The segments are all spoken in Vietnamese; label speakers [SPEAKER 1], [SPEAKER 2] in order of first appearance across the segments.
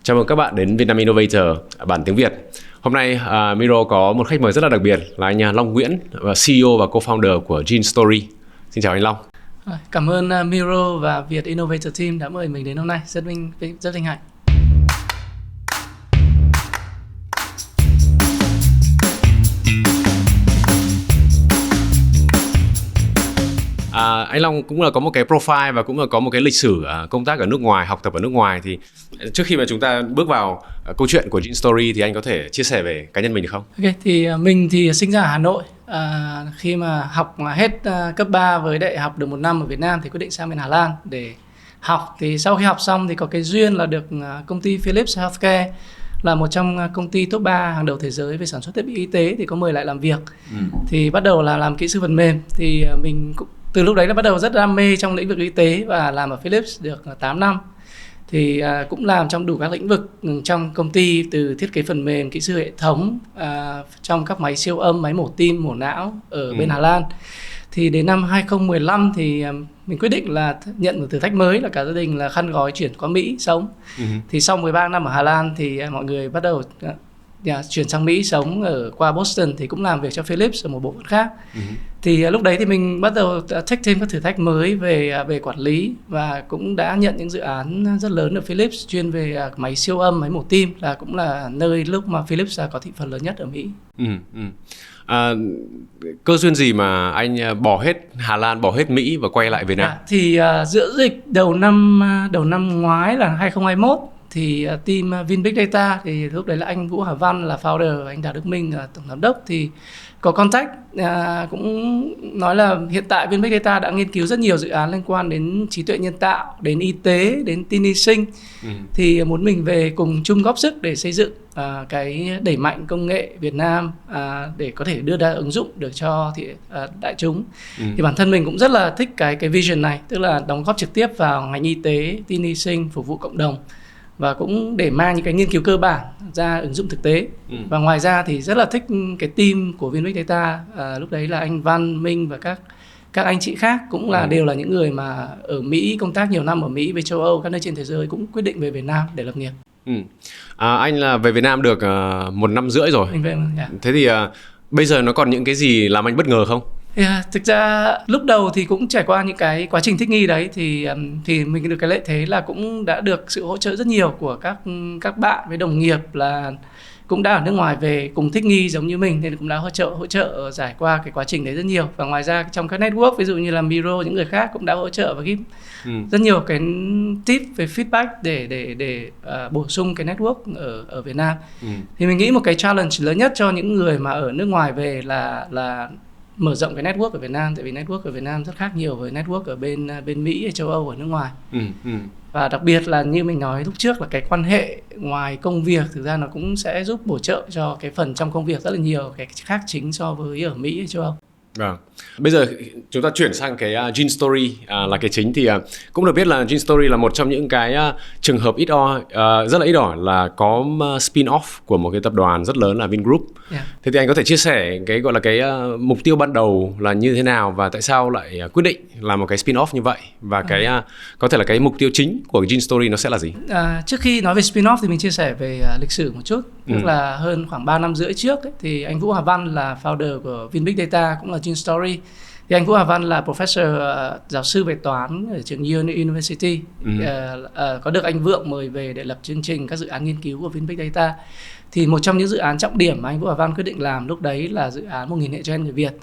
[SPEAKER 1] Chào mừng các bạn đến Vietnam Innovator bản tiếng Việt. Hôm nay Miro có một khách mời rất là đặc biệt là anh Long Nguyễn, CEO và co-founder của Gene Story. Xin chào anh Long.
[SPEAKER 2] Cảm ơn Miro và Việt Innovator Team đã mời mình đến hôm nay. Rất vinh hạnh.
[SPEAKER 1] Anh Long cũng là có một cái profile và cũng là có một cái lịch sử công tác ở nước ngoài, học tập ở nước ngoài. Thì trước khi mà chúng ta bước vào câu chuyện của Gene Story thì anh có thể chia sẻ về cá nhân mình được không?
[SPEAKER 2] Ok, thì mình thì sinh ra ở Hà Nội. Khi mà học hết cấp 3 với đại học được 1 năm ở Việt Nam thì quyết định sang bên Hà Lan để học. Thì sau khi học xong thì có cái duyên là được công ty Philips Healthcare, là một trong công ty top 3 hàng đầu thế giới về sản xuất thiết bị y tế, thì có mời lại làm việc. Thì bắt đầu là làm kỹ sư phần mềm. Thì mình cũng từ lúc đấy là bắt đầu rất đam mê trong lĩnh vực y tế và làm ở Philips được 8 năm. Thì cũng làm trong đủ các lĩnh vực trong công ty, từ thiết kế phần mềm, kỹ sư hệ thống, trong các máy siêu âm, máy mổ tim, mổ não ở bên Hà Lan. Thì đến năm 2015 thì mình quyết định là nhận một thử thách mới, là cả gia đình là khăn gói chuyển qua Mỹ sống. Thì sau 13 năm ở Hà Lan thì mọi người bắt đầu chuyển sang Mỹ sống qua Boston, thì cũng làm việc cho Philips ở một bộ phận khác. Thì lúc đấy thì mình bắt đầu take thêm các thử thách mới về quản lý, và cũng đã nhận những dự án rất lớn ở Philips chuyên về máy siêu âm, máy mổ tim, là cũng là nơi lúc mà Philips có thị phần lớn nhất ở Mỹ.
[SPEAKER 1] Cơ duyên gì mà anh bỏ hết Hà Lan, bỏ hết Mỹ và quay lại Việt Nam?
[SPEAKER 2] Thì giữa dịch đầu năm ngoái là 2021 thì team Vin Big Data, thì lúc đấy là anh Vũ Hà Văn là founder, anh Đào Đức Minh là tổng giám đốc, thì có contact, cũng nói là hiện tại Vin Big Data đã nghiên cứu rất nhiều dự án liên quan đến trí tuệ nhân tạo, đến y tế, đến tin y sinh. Thì muốn mình về cùng chung góp sức để xây dựng cái đẩy mạnh công nghệ Việt Nam, để có thể đưa ra ứng dụng được cho đại chúng. Thì bản thân mình cũng rất là thích cái vision này, tức là đóng góp trực tiếp vào ngành y tế, tin y sinh, phục vụ cộng đồng, và cũng để mang những cái nghiên cứu cơ bản ra ứng dụng thực tế. Và ngoài ra thì rất là thích cái team của Vin Big Data, lúc đấy là anh Văn, Minh và các anh chị khác cũng là đều là những người mà ở Mỹ, công tác nhiều năm ở Mỹ với châu Âu, các nơi trên thế giới, cũng quyết định về Việt Nam để lập nghiệp.
[SPEAKER 1] Anh là về Việt Nam được 1 năm rưỡi rồi. Thế thì bây giờ nó còn những cái gì làm anh bất ngờ không?
[SPEAKER 2] Thực ra lúc đầu thì cũng trải qua những cái quá trình thích nghi đấy, thì mình được cái lợi thế là cũng đã được sự hỗ trợ rất nhiều của các bạn với đồng nghiệp là cũng đã ở nước ngoài về cùng thích nghi giống như mình, nên cũng đã hỗ trợ giải qua cái quá trình đấy rất nhiều. Và ngoài ra trong các network, ví dụ như là Miro, những người khác cũng đã hỗ trợ và give rất nhiều cái tip về feedback để bổ sung cái network ở Việt Nam. Thì mình nghĩ một cái challenge lớn nhất cho những người mà ở nước ngoài về là mở rộng cái network ở Việt Nam, tại vì network ở Việt Nam rất khác nhiều với network ở bên Mỹ, ở châu Âu, ở nước ngoài. Và đặc biệt là như mình nói lúc trước là cái quan hệ ngoài công việc thực ra nó cũng sẽ giúp bổ trợ cho cái phần trong công việc rất là nhiều, cái khác chính so với ở Mỹ, ở châu Âu.
[SPEAKER 1] Bây giờ chúng ta chuyển sang cái Gene Story là cái chính. Thì cũng được biết là Gene Story là một trong những cái trường hợp rất là ít ỏi là có spin-off của một cái tập đoàn rất lớn là Vingroup. Thế thì anh có thể chia sẻ cái gọi là cái mục tiêu ban đầu là như thế nào, và tại sao lại quyết định làm một cái spin-off như vậy, và cái có thể là cái mục tiêu chính của Gene Story nó sẽ là gì?
[SPEAKER 2] Trước khi nói về spin-off thì mình chia sẻ về lịch sử một chút. Tức là hơn khoảng 3 năm rưỡi trước ấy, thì anh Vũ Hà Văn là founder của Vin Big Data, cũng là Gene Story. Thì anh Vũ Hà Văn là professor, giáo sư về toán ở trường Yale University. Có được anh Vượng mời về để lập chương trình các dự án nghiên cứu của Vin Big Data. Thì một trong những dự án trọng điểm mà anh Vũ Hà Văn quyết định làm lúc đấy là dự án 1.000 hệ gen người Việt.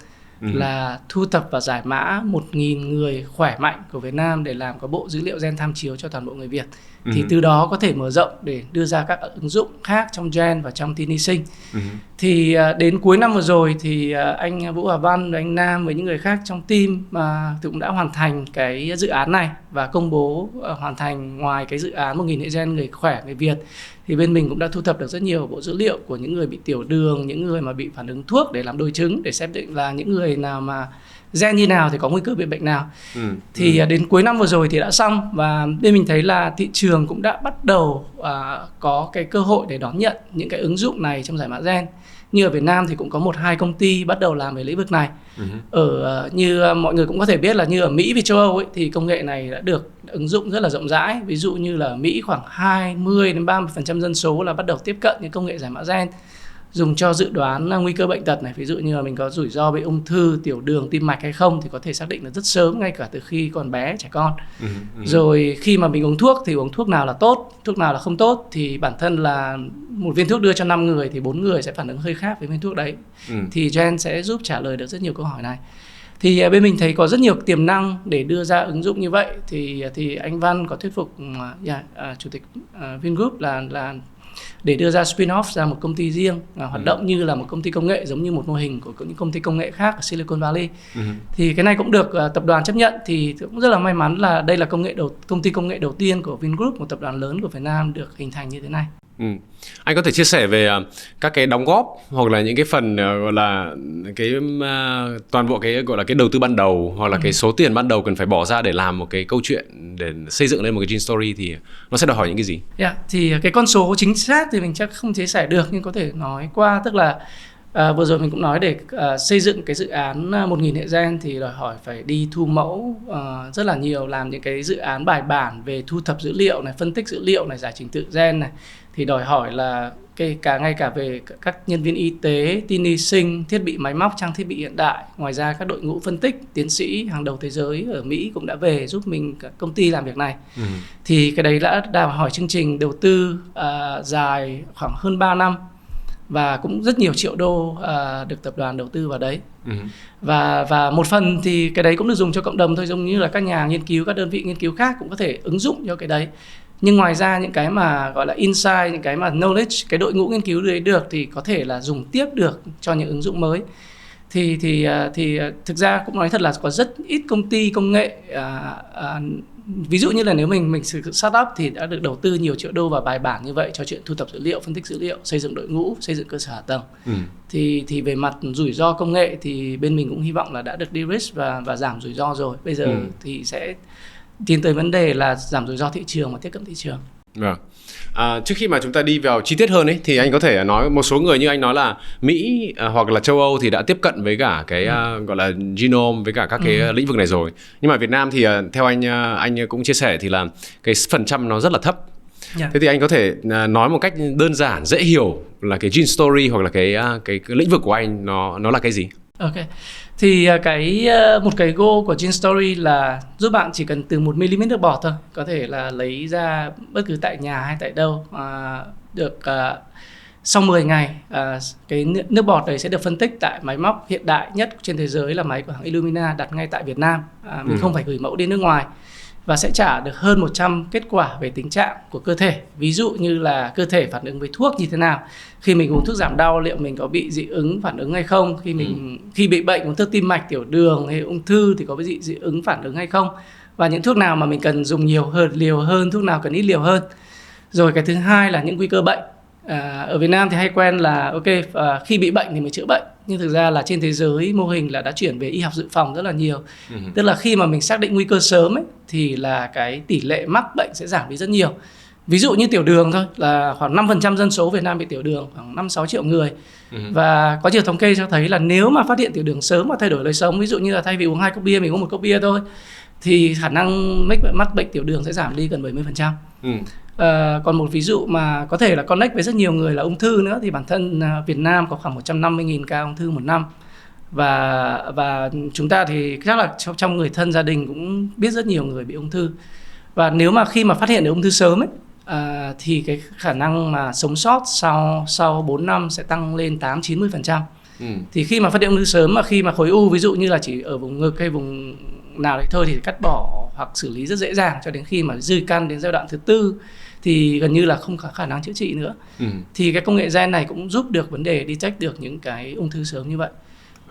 [SPEAKER 2] Là thu thập và giải mã 1.000 người khỏe mạnh của Việt Nam để làm có bộ dữ liệu gen tham chiếu cho toàn bộ người Việt. Thì từ đó có thể mở rộng để đưa ra các ứng dụng khác trong gen và trong tin y sinh. Thì đến cuối năm vừa rồi thì anh Vũ Hà Văn và anh Nam với những người khác trong team cũng đã hoàn thành cái dự án này và công bố hoàn thành. Ngoài cái dự án 1.000 hệ gen người khỏe người Việt thì bên mình cũng đã thu thập được rất nhiều bộ dữ liệu của những người bị tiểu đường, những người mà bị phản ứng thuốc để làm đối chứng, để xác định là những người nào mà gen như nào thì có nguy cơ bị bệnh nào. Thì đến cuối năm vừa rồi thì đã xong, và bên mình thấy là thị trường trường cũng đã bắt đầu có cái cơ hội để đón nhận những cái ứng dụng này trong giải mã gen. Như ở Việt Nam thì cũng có 1-2 công ty bắt đầu làm về lĩnh vực này. Như mọi người cũng có thể biết là như ở Mỹ và châu Âu ấy, thì công nghệ này đã được ứng dụng rất là rộng rãi. Ví dụ như là ở Mỹ khoảng 20-30% dân số là bắt đầu tiếp cận những công nghệ giải mã gen dùng cho dự đoán nguy cơ bệnh tật này. Ví dụ như là mình có rủi ro bị ung thư, tiểu đường, tim mạch hay không thì có thể xác định được rất sớm, ngay cả từ khi còn bé, trẻ con. Rồi khi mà mình uống thuốc thì uống thuốc nào là tốt, thuốc nào là không tốt, thì bản thân là một viên thuốc đưa cho 5 người thì 4 người sẽ phản ứng hơi khác với viên thuốc đấy. Thì gen sẽ giúp trả lời được rất nhiều câu hỏi này. Thì bên mình thấy có rất nhiều tiềm năng để đưa ra ứng dụng như vậy. Thì anh Văn có thuyết phục chủ tịch Vingroup là để đưa ra spin-off ra một công ty riêng hoạt động như là một công ty công nghệ, giống như một mô hình của những công ty công nghệ khác ở Silicon Valley. Thì cái này cũng được tập đoàn chấp nhận. Thì cũng rất là may mắn là đây là công ty công nghệ đầu tiên của Vingroup, một tập đoàn lớn của Việt Nam, được hình thành như thế này.
[SPEAKER 1] Anh có thể chia sẻ về các cái đóng góp hoặc là những cái phần gọi là cái toàn bộ cái gọi là cái đầu tư ban đầu, hoặc là cái số tiền ban đầu cần phải bỏ ra để làm một cái câu chuyện, để xây dựng lên một cái Gene Story, thì nó sẽ đòi hỏi những cái gì?
[SPEAKER 2] Thì cái con số chính xác thì mình chắc không chia sẻ được, nhưng có thể nói qua. Tức là vừa rồi mình cũng nói để xây dựng cái dự án 1000 hệ gen thì đòi hỏi phải đi thu mẫu rất là nhiều, làm những cái dự án bài bản về thu thập dữ liệu này, phân tích dữ liệu này, giải trình tự gen này. Thì đòi hỏi là ngay cả về các nhân viên y tế, tin y sinh, thiết bị máy móc, trang thiết bị hiện đại. Ngoài ra các đội ngũ phân tích, tiến sĩ hàng đầu thế giới ở Mỹ cũng đã về giúp mình, công ty làm việc này. Thì cái đấy đã đòi hỏi chương trình đầu tư dài khoảng hơn 3 năm. Và cũng rất nhiều triệu đô được tập đoàn đầu tư vào đấy. Và một phần thì cái đấy cũng được dùng cho cộng đồng thôi, giống như là các nhà nghiên cứu, các đơn vị nghiên cứu khác cũng có thể ứng dụng cho cái đấy. Nhưng ngoài ra những cái mà gọi là insight, những cái mà knowledge, cái đội ngũ nghiên cứu đấy được thì có thể là dùng tiếp được cho những ứng dụng mới. Thì thực ra cũng nói thật là có rất ít công ty công nghệ, ví dụ như là nếu mình sử dụng startup thì đã được đầu tư nhiều triệu đô vào bài bản như vậy cho chuyện thu thập dữ liệu, phân tích dữ liệu, xây dựng đội ngũ, xây dựng cơ sở hạ tầng. Thì về mặt rủi ro công nghệ thì bên mình cũng hy vọng là đã được de-risk và giảm rủi ro rồi. Bây giờ thì sẽ tiến tới vấn đề là giảm rủi ro thị trường và tiếp cận thị trường.
[SPEAKER 1] Vâng. Trước khi mà chúng ta đi vào chi tiết hơn ấy, thì anh có thể nói một số người như anh nói là Mỹ hoặc là châu Âu thì đã tiếp cận với cả cái gọi là genome, với cả các cái lĩnh vực này rồi. Nhưng mà Việt Nam thì theo anh cũng chia sẻ thì là cái phần trăm nó rất là thấp. Thế thì anh có thể nói một cách đơn giản, dễ hiểu là cái Gene Story hoặc là cái lĩnh vực của anh nó là cái gì?
[SPEAKER 2] Ok. Thì một cái goal của Gene Story là giúp bạn chỉ cần từ 1 mm nước bọt thôi, có thể là lấy ra bất cứ tại nhà hay tại đâu, được sau 10 ngày cái nước bọt đấy sẽ được phân tích tại máy móc hiện đại nhất trên thế giới là máy của hãng Illumina, đặt ngay tại Việt Nam. Mình không phải gửi mẫu đi nước ngoài, và sẽ trả được hơn 100 kết quả về tình trạng của cơ thể. Ví dụ như là cơ thể phản ứng với thuốc như thế nào, khi mình uống thuốc giảm đau liệu mình có bị dị ứng phản ứng hay không, khi bị bệnh uống thuốc tim mạch, tiểu đường hay ung thư thì có bị dị ứng phản ứng hay không, và những thuốc nào mà mình cần dùng nhiều liều hơn, thuốc nào cần ít liều hơn. Rồi cái thứ hai là những nguy cơ bệnh. Ở Việt Nam thì hay quen là khi bị bệnh thì mới chữa bệnh, nhưng thực ra là trên thế giới mô hình là đã chuyển về y học dự phòng rất là nhiều. Tức là khi mà mình xác định nguy cơ sớm ấy, thì là cái tỷ lệ mắc bệnh sẽ giảm đi rất nhiều. Ví dụ như tiểu đường thôi, là khoảng 5% dân số Việt Nam bị tiểu đường, khoảng 5-6 triệu người. Và có nhiều thống kê cho thấy là nếu mà phát hiện tiểu đường sớm và thay đổi lối sống, ví dụ như là thay vì uống 2 cốc bia mình uống 1 cốc bia thôi, thì khả năng mắc bệnh tiểu đường sẽ giảm đi gần 70%. Còn một ví dụ mà có thể là connect với rất nhiều người là ung thư nữa, thì bản thân Việt Nam có khoảng 150.000 ca ung thư một năm. Và chúng ta thì chắc là trong người thân gia đình cũng biết rất nhiều người bị ung thư. Và nếu mà khi mà phát hiện được ung thư sớm ấy, thì cái khả năng mà sống sót sau 4 năm sẽ tăng lên 80-90%. Thì khi mà phát hiện ung thư sớm, mà khi mà khối u ví dụ như là chỉ ở vùng ngực hay vùng nào đấy thôi thì cắt bỏ hoặc xử lý rất dễ dàng, cho đến khi mà dư căn đến giai đoạn thứ 4 thì gần như là không có khả năng chữa trị nữa. Thì cái công nghệ gen này cũng giúp được vấn đề detect được những cái ung thư sớm như vậy.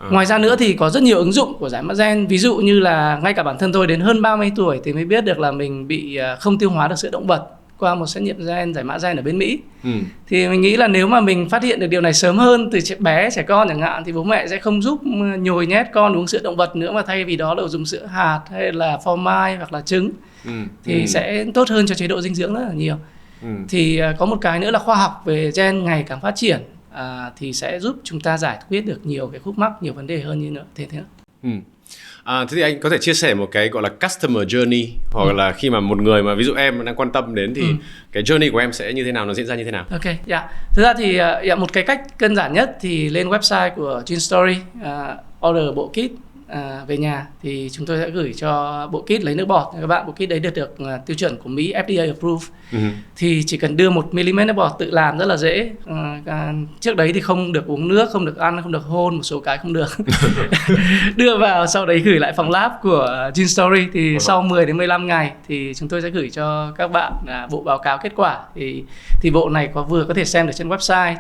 [SPEAKER 2] Ngoài ra nữa thì có rất nhiều ứng dụng của giải mã gen. Ví dụ như là ngay cả bản thân tôi đến hơn 30 tuổi thì mới biết được là mình bị không tiêu hóa được sữa động vật. qua một xét nghiệm gen, giải mã gen ở bên Mỹ. Thì mình nghĩ là nếu mà mình phát hiện được điều này sớm hơn từ trẻ con chẳng hạn, thì bố mẹ sẽ không giúp nhồi nhét con uống sữa động vật nữa, mà thay vì đó là dùng sữa hạt hay là phô mai hoặc là trứng, thì sẽ tốt hơn cho chế độ dinh dưỡng rất là nhiều. Thì có một cái nữa là khoa học về gen ngày càng phát triển, thì sẽ giúp chúng ta giải quyết được nhiều cái khúc mắc, nhiều vấn đề hơn như nữa. Thế nữa.
[SPEAKER 1] Thế thì anh có thể chia sẻ một cái gọi là customer journey, hoặc là khi mà một người mà ví dụ em đang quan tâm đến thì cái journey của em sẽ như thế nào, nó diễn ra như thế nào?
[SPEAKER 2] Ok, thực ra thì một cái cách đơn giản nhất thì lên website của Gene Story, order bộ kit về nhà, thì chúng tôi sẽ gửi cho bộ kit lấy nước bọt các bạn. Bộ kit đấy được tiêu chuẩn của Mỹ, FDA approved. Thì chỉ cần đưa 1 mm nước bọt, tự làm rất là dễ. Trước đấy thì không được uống nước, không được ăn, không được hôn, một số cái không được. Đưa vào, sau đấy gửi lại phòng lab của Gene Story. Thì sau 10 đến 15 ngày thì chúng tôi sẽ gửi cho các bạn bộ báo cáo kết quả. Thì bộ này vừa có thể xem được trên website,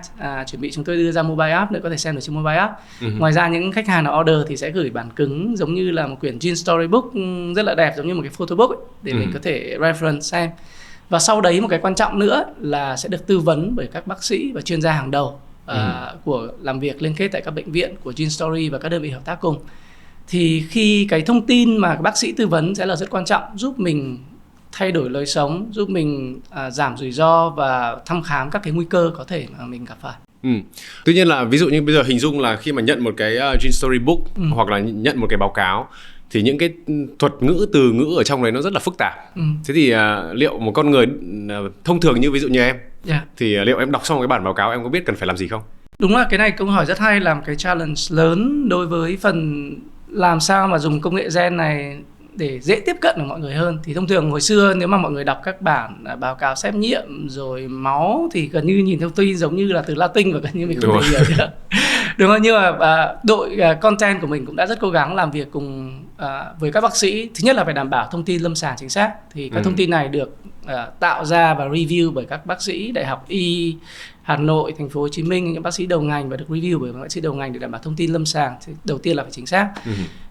[SPEAKER 2] chuẩn bị chúng tôi đưa ra mobile app nữa, có thể xem được trên mobile app. Ngoài ra những khách hàng nào order thì sẽ gửi bản cứng giống như là một quyển Gene Storybook rất là đẹp, giống như một cái photobook ấy, để mình có thể reference xem. Và sau đấy một cái quan trọng nữa là sẽ được tư vấn bởi các bác sĩ và chuyên gia hàng đầu của làm việc liên kết tại các bệnh viện của Gene Story và các đơn vị hợp tác cùng. Thì khi cái thông tin mà bác sĩ tư vấn sẽ là rất quan trọng, giúp mình thay đổi lối sống, giúp mình giảm rủi ro và thăm khám các cái nguy cơ có thể mà mình gặp phải.
[SPEAKER 1] Tuy nhiên là ví dụ như bây giờ hình dung là khi mà nhận một cái Gene Storybook hoặc là nhận một cái báo cáo, thì những cái thuật ngữ, từ ngữ ở trong đấy nó rất là phức tạp. Thế thì liệu một con người thông thường như ví dụ như em, thì liệu em đọc xong cái bản báo cáo em có biết cần phải làm gì không?
[SPEAKER 2] Đúng là cái này câu hỏi rất hay, là một cái challenge lớn đối với phần làm sao mà dùng công nghệ gen này để dễ tiếp cận được mọi người hơn. Thì thông thường hồi xưa nếu mà mọi người đọc các bản báo cáo xét nghiệm rồi máu thì gần như nhìn thông tin giống như là từ Latin và gần như mình không thể hiểu nữa. Đúng không? Nhưng mà đội content của mình cũng đã rất cố gắng làm việc cùng với các bác sĩ. Thứ nhất là phải đảm bảo thông tin lâm sàng chính xác. Thì các thông tin này được tạo ra và review bởi các bác sĩ Đại học Y Hà Nội, Thành phố Hồ Chí Minh, những bác sĩ đầu ngành, và được review bởi bác sĩ đầu ngành để đảm bảo thông tin lâm sàng. Thì đầu tiên là phải chính xác.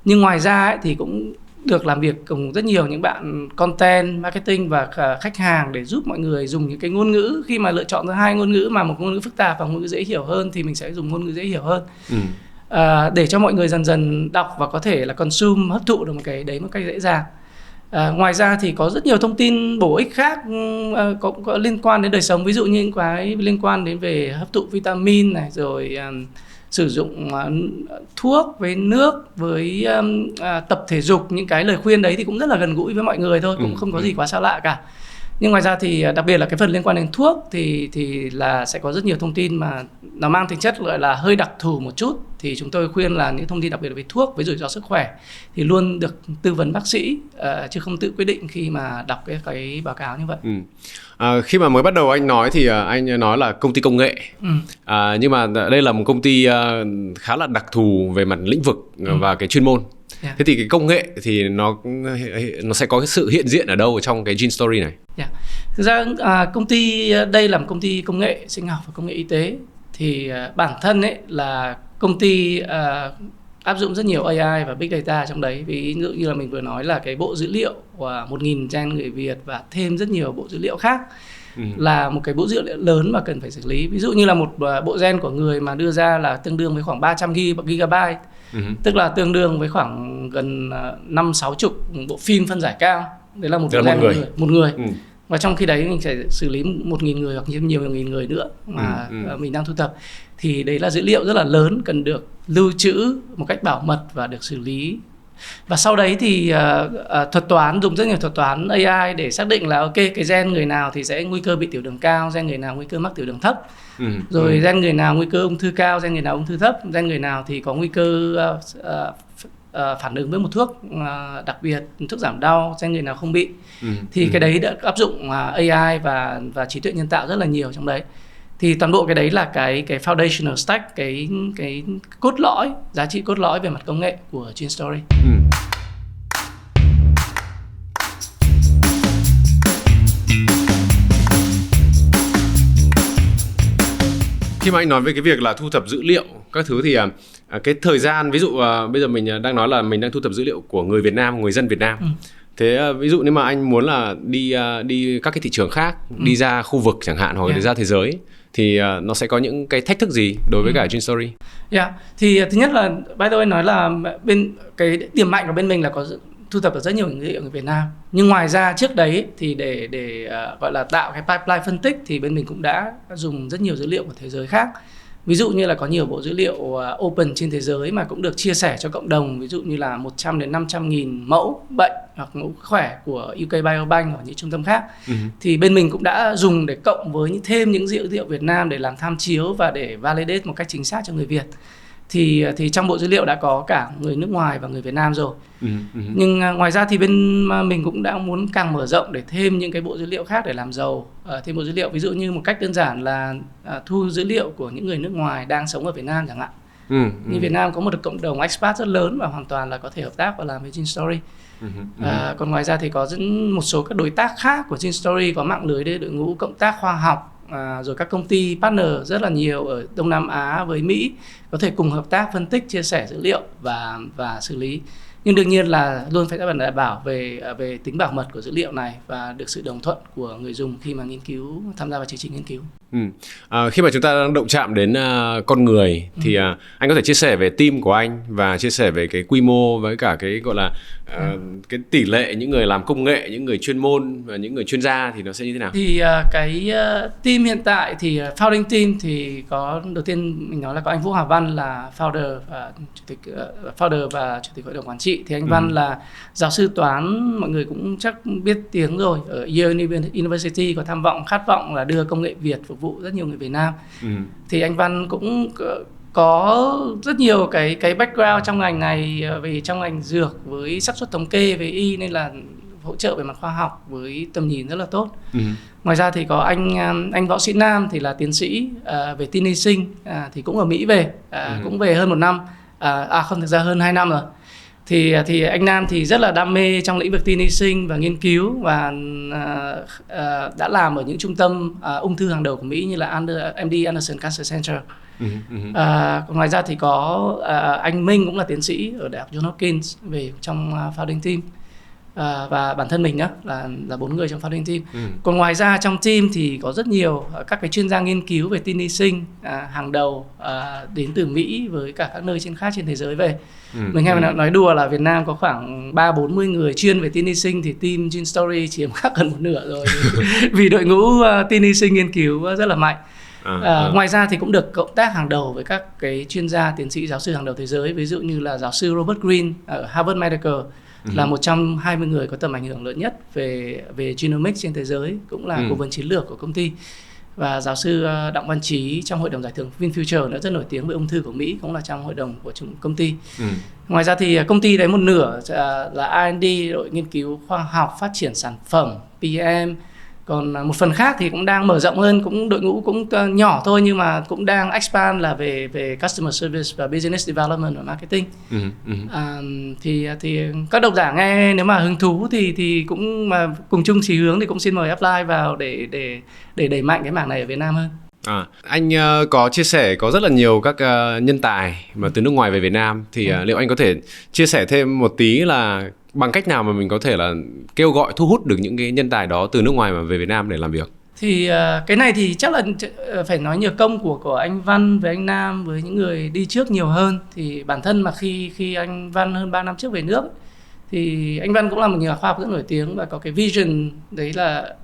[SPEAKER 2] Nhưng ngoài ra ấy, thì cũng được làm việc cùng rất nhiều những bạn content, marketing và khách hàng để giúp mọi người dùng những cái ngôn ngữ. Khi mà lựa chọn giữa hai ngôn ngữ, mà một ngôn ngữ phức tạp và ngôn ngữ dễ hiểu hơn, thì mình sẽ dùng ngôn ngữ dễ hiểu hơn. Để cho mọi người dần dần đọc và có thể là consume, hấp thụ được một cái đấy một cách dễ dàng. Ngoài ra thì có rất nhiều thông tin bổ ích khác có liên quan đến đời sống. Ví dụ như những cái liên quan đến về hấp thụ vitamin này, rồi sử dụng thuốc với nước, với tập thể dục. Những cái lời khuyên đấy thì cũng rất là gần gũi với mọi người thôi, cũng không có gì quá xa lạ cả. Nhưng ngoài ra thì đặc biệt là cái phần liên quan đến thuốc thì là sẽ có rất nhiều thông tin mà nó mang tính chất gọi là hơi đặc thù một chút. Thì chúng tôi khuyên là những thông tin đặc biệt về thuốc với rủi ro sức khỏe thì luôn được tư vấn bác sĩ, chứ không tự quyết định khi mà đọc cái báo cáo như vậy.
[SPEAKER 1] Khi mà mới bắt đầu anh nói thì anh nói là công ty công nghệ, nhưng mà đây là một công ty khá là đặc thù về mặt lĩnh vực và cái chuyên môn. Thế thì cái công nghệ thì nó sẽ có cái sự hiện diện ở đâu trong cái Gene Story này?
[SPEAKER 2] Thực ra công ty đây là một công ty công nghệ sinh học và công nghệ y tế. Thì bản thân ấy là công ty áp dụng rất nhiều AI và Big Data trong đấy. Ví dụ như là mình vừa nói là cái bộ dữ liệu của 1.000 gen người Việt và thêm rất nhiều bộ dữ liệu khác, là một cái bộ dữ liệu lớn mà cần phải xử lý. Ví dụ như là một bộ gen của người mà đưa ra là tương đương với khoảng 300 GB, tức là tương đương với khoảng gần 50-60 bộ phim phân giải cao. Đấy là một bộ gen một người. Và trong khi đấy mình sẽ xử lý 1.000 người hoặc nhiều nghìn người nữa mà mình đang thu thập. Thì đấy là dữ liệu rất là lớn, cần được lưu trữ một cách bảo mật và được xử lý. Và sau đấy thì thuật toán, dùng rất nhiều thuật toán AI để xác định là ok, cái gen người nào thì sẽ nguy cơ bị tiểu đường cao, gen người nào nguy cơ mắc tiểu đường thấp, rồi gen người nào nguy cơ ung thư cao, gen người nào ung thư thấp, gen người nào thì có nguy cơ phản ứng với một thuốc đặc biệt, thuốc giảm đau, gen người nào không bị. Thì cái đấy đã áp dụng AI và trí tuệ nhân tạo rất là nhiều trong đấy. Thì toàn bộ cái đấy là cái foundational stack, cái cốt lõi, giá trị cốt lõi về mặt công nghệ của Gene Story.
[SPEAKER 1] Khi mà anh nói về cái việc là thu thập dữ liệu các thứ thì cái thời gian, ví dụ bây giờ mình đang nói là mình đang thu thập dữ liệu của người Việt Nam, người dân Việt Nam, Thế ví dụ nếu mà anh muốn là đi các cái thị trường khác, đi ra khu vực chẳng hạn, hoặc là đi ra thế giới, thì nó sẽ có những cái thách thức gì đối với cả Gin Story?
[SPEAKER 2] Thì thứ nhất là by the way nói là cái điểm mạnh của bên mình là có thu thập được rất nhiều dữ liệu người Việt Nam. Nhưng ngoài ra trước đấy thì để gọi là tạo cái pipeline phân tích thì bên mình cũng đã dùng rất nhiều dữ liệu của thế giới khác. Ví dụ như là có nhiều bộ dữ liệu open trên thế giới mà cũng được chia sẻ cho cộng đồng, ví dụ như là 100 đến 500 nghìn mẫu bệnh hoặc mẫu khỏe của UK Biobank hoặc những trung tâm khác. Thì bên mình cũng đã dùng để cộng với thêm những dữ liệu Việt Nam để làm tham chiếu và để validate một cách chính xác cho người Việt. Thì trong bộ dữ liệu đã có cả người nước ngoài và người Việt Nam rồi. Nhưng ngoài ra thì bên mình cũng đã muốn càng mở rộng để thêm những cái bộ dữ liệu khác để làm giàu thêm bộ dữ liệu. Ví dụ như một cách đơn giản là thu dữ liệu của những người nước ngoài đang sống ở Việt Nam chẳng hạn. Như Việt Nam có một cộng đồng expat rất lớn và hoàn toàn là có thể hợp tác và làm với Gin Story. Còn ngoài ra thì có một số các đối tác khác của Gin Story, có mạng lưới đội ngũ cộng tác khoa học, rồi các công ty partner rất là nhiều ở Đông Nam Á với Mỹ có thể cùng hợp tác phân tích, chia sẻ dữ liệu và xử lý. Nhưng đương nhiên là luôn phải đảm bảo về tính bảo mật của dữ liệu này và được sự đồng thuận của người dùng khi mà tham gia vào chương trình nghiên cứu.
[SPEAKER 1] Khi mà chúng ta đang động chạm đến con người thì anh có thể chia sẻ về team của anh và chia sẻ về cái quy mô với cả cái gọi là cái tỷ lệ những người làm công nghệ, những người chuyên môn và những người chuyên gia thì nó sẽ như thế nào?
[SPEAKER 2] Thì cái team hiện tại thì founding team thì có, đầu tiên mình nói là có anh Vũ Hà Văn là founder và chủ tịch hội đồng quản trị. Thì anh Văn là giáo sư toán, mọi người cũng chắc biết tiếng rồi, ở Yale University, có tham vọng, khát vọng là đưa công nghệ Việt phục vụ rất nhiều người Việt Nam. Thì anh Văn cũng có rất nhiều cái background trong ngành này, về trong ngành dược với xác suất thống kê về y, nên là hỗ trợ về mặt khoa học với tầm nhìn rất là tốt. Ngoài ra thì có anh Võ Sĩ Nam thì là tiến sĩ về tin y sinh, thì cũng ở Mỹ về, cũng về hơn 1 năm, không, thực ra hơn 2 năm rồi. Thì anh Nam thì rất là đam mê trong lĩnh vực tin y sinh và nghiên cứu, và đã làm ở những trung tâm ung thư hàng đầu của Mỹ như là MD Anderson Cancer Center. Còn ngoài ra thì có anh Minh cũng là tiến sĩ ở Đại học Johns Hopkins về trong founding team. Và bản thân mình đó là 4 người trong founding team. Còn ngoài ra trong team thì có rất nhiều các cái chuyên gia nghiên cứu về tin y sinh hàng đầu đến từ Mỹ với cả các nơi khác trên thế giới về. Mình hay nói đùa là Việt Nam có khoảng 30-40 người chuyên về tin y sinh, thì team Gin Story chiếm gần một nửa rồi vì đội ngũ tin y sinh nghiên cứu rất là mạnh. Ngoài ra thì cũng được cộng tác hàng đầu với các cái chuyên gia, tiến sĩ, giáo sư hàng đầu thế giới. Ví dụ như là giáo sư Robert Green ở Harvard Medical, là một trong 20 người có tầm ảnh hưởng lớn nhất về genomics trên thế giới, cũng là cố vấn chiến lược của công ty. Và giáo sư Đặng Văn Chí trong hội đồng giải thưởng VinFuture đã rất nổi tiếng về ung thư của Mỹ, cũng là trong hội đồng của công ty. Ngoài ra thì công ty đấy một nửa là R&D, đội nghiên cứu khoa học, phát triển sản phẩm, PM. Còn một phần khác thì cũng đang mở rộng hơn, cũng đội ngũ cũng nhỏ thôi, nhưng mà cũng đang expand là về customer service và business development và marketing. Thì các độc giả nghe nếu mà hứng thú thì cũng mà cùng chung chí hướng thì cũng xin mời apply vào để đẩy mạnh cái mảng này ở Việt Nam hơn.
[SPEAKER 1] Anh có chia sẻ có rất là nhiều các nhân tài mà từ nước ngoài về Việt Nam, thì liệu anh có thể chia sẻ thêm một tí là bằng cách nào mà mình có thể là kêu gọi thu hút được những cái nhân tài đó từ nước ngoài mà về Việt Nam để làm việc?
[SPEAKER 2] Thì cái này thì chắc là phải nói nhờ công của anh Văn với anh Nam với những người đi trước nhiều hơn. Thì bản thân mà khi anh Văn hơn 3 năm trước về nước, thì anh Văn cũng là một nhà khoa học rất nổi tiếng và có cái vision đấy là